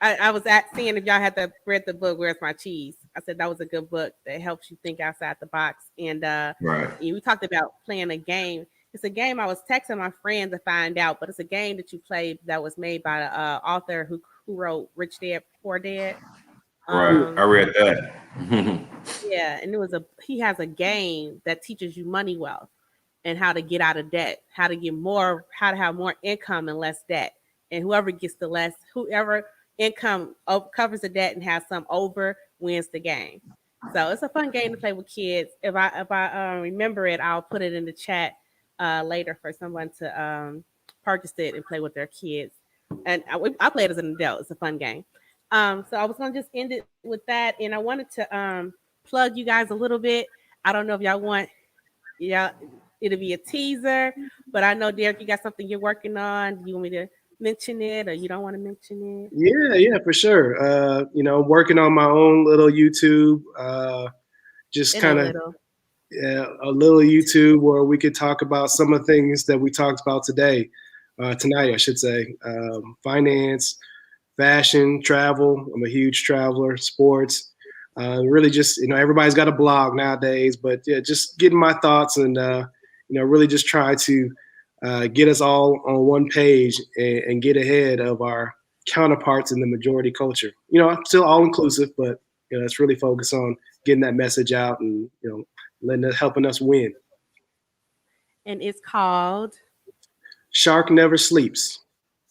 I was seeing if y'all had read the book, Where's My Cheese? I said that was a good book that helps you think outside the box. And right. We talked about playing a game. It's a game I was texting my friend to find out, but it's a game that you play that was made by the author who wrote Rich Dad Poor Dad. Right, I read that. Yeah, and he has a game that teaches you money wealth and how to get out of debt, how to have more income and less debt. And whoever income covers the debt and has some over wins the game. So it's a fun game to play with kids. If I remember it, I'll put it in the chat later for someone to purchase it and play with their kids. And I play it as an adult. It's a fun game. So I was going to just end it with that. And I wanted to plug you guys a little bit. I don't know if y'all want, it'll be a teaser, but I know, Derrick, you got something you're working on. Do you want me to mention it, or you don't want to mention it? Yeah, for sure. Working on my own little YouTube, just kind of a little YouTube where we could talk about some of the things that we talked about tonight, I should say. Finance, fashion, travel. I'm a huge traveler, sports. Really just, everybody's got a blog nowadays, but yeah, just getting my thoughts and, really just try to get us all on one page and get ahead of our counterparts in the majority culture. Still all inclusive, but let's really focus on getting that message out and helping us win. And it's called Shark Never Sleeps.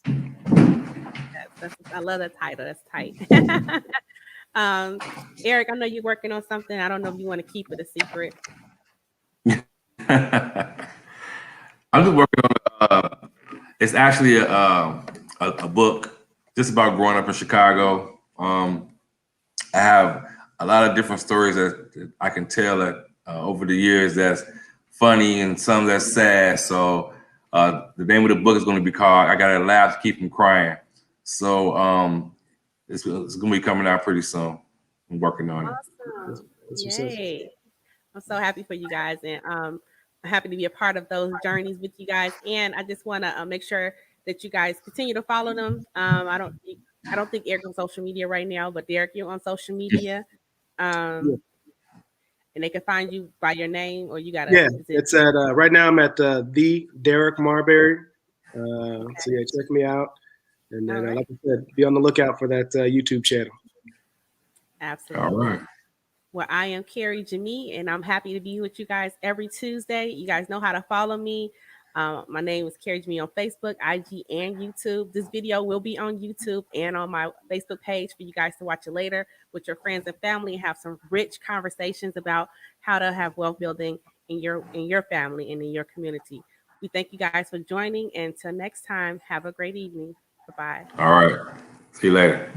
I love that title. That's tight. Erik, I know you're working on something. I don't know if you want to keep it a secret. I'm just working on. It's actually a book just about growing up in Chicago. I have a lot of different stories that I can tell that over the years that's funny and some that's sad. So the name of the book is going to be called "I Gotta Laugh to Keep From Crying." So it's going to be coming out pretty soon. I'm working on it. Awesome! Yay! I'm so happy for you guys, and I'm happy to be a part of those journeys with you guys. And I just want to make sure that you guys continue to follow them. I don't think Erik's on social media right now, but Derrick, you're on social media. And they can find you by your name, or you got to. Yeah, it's at right now. I'm at the Derrick Marbury. So yeah, check me out, and then like I said, be on the lookout for that YouTube channel. Absolutely. All right. Well, I am Carrie Jemii, and I'm happy to be with you guys every Tuesday. You guys know how to follow me. My name is Carrie Jemii on Facebook, IG, and YouTube. This video will be on YouTube and on my Facebook page for you guys to watch it later with your friends and family and have some rich conversations about how to have wealth building in your family and in your community. We thank you guys for joining, and until next time, have a great evening. Bye-bye. All right. See you later.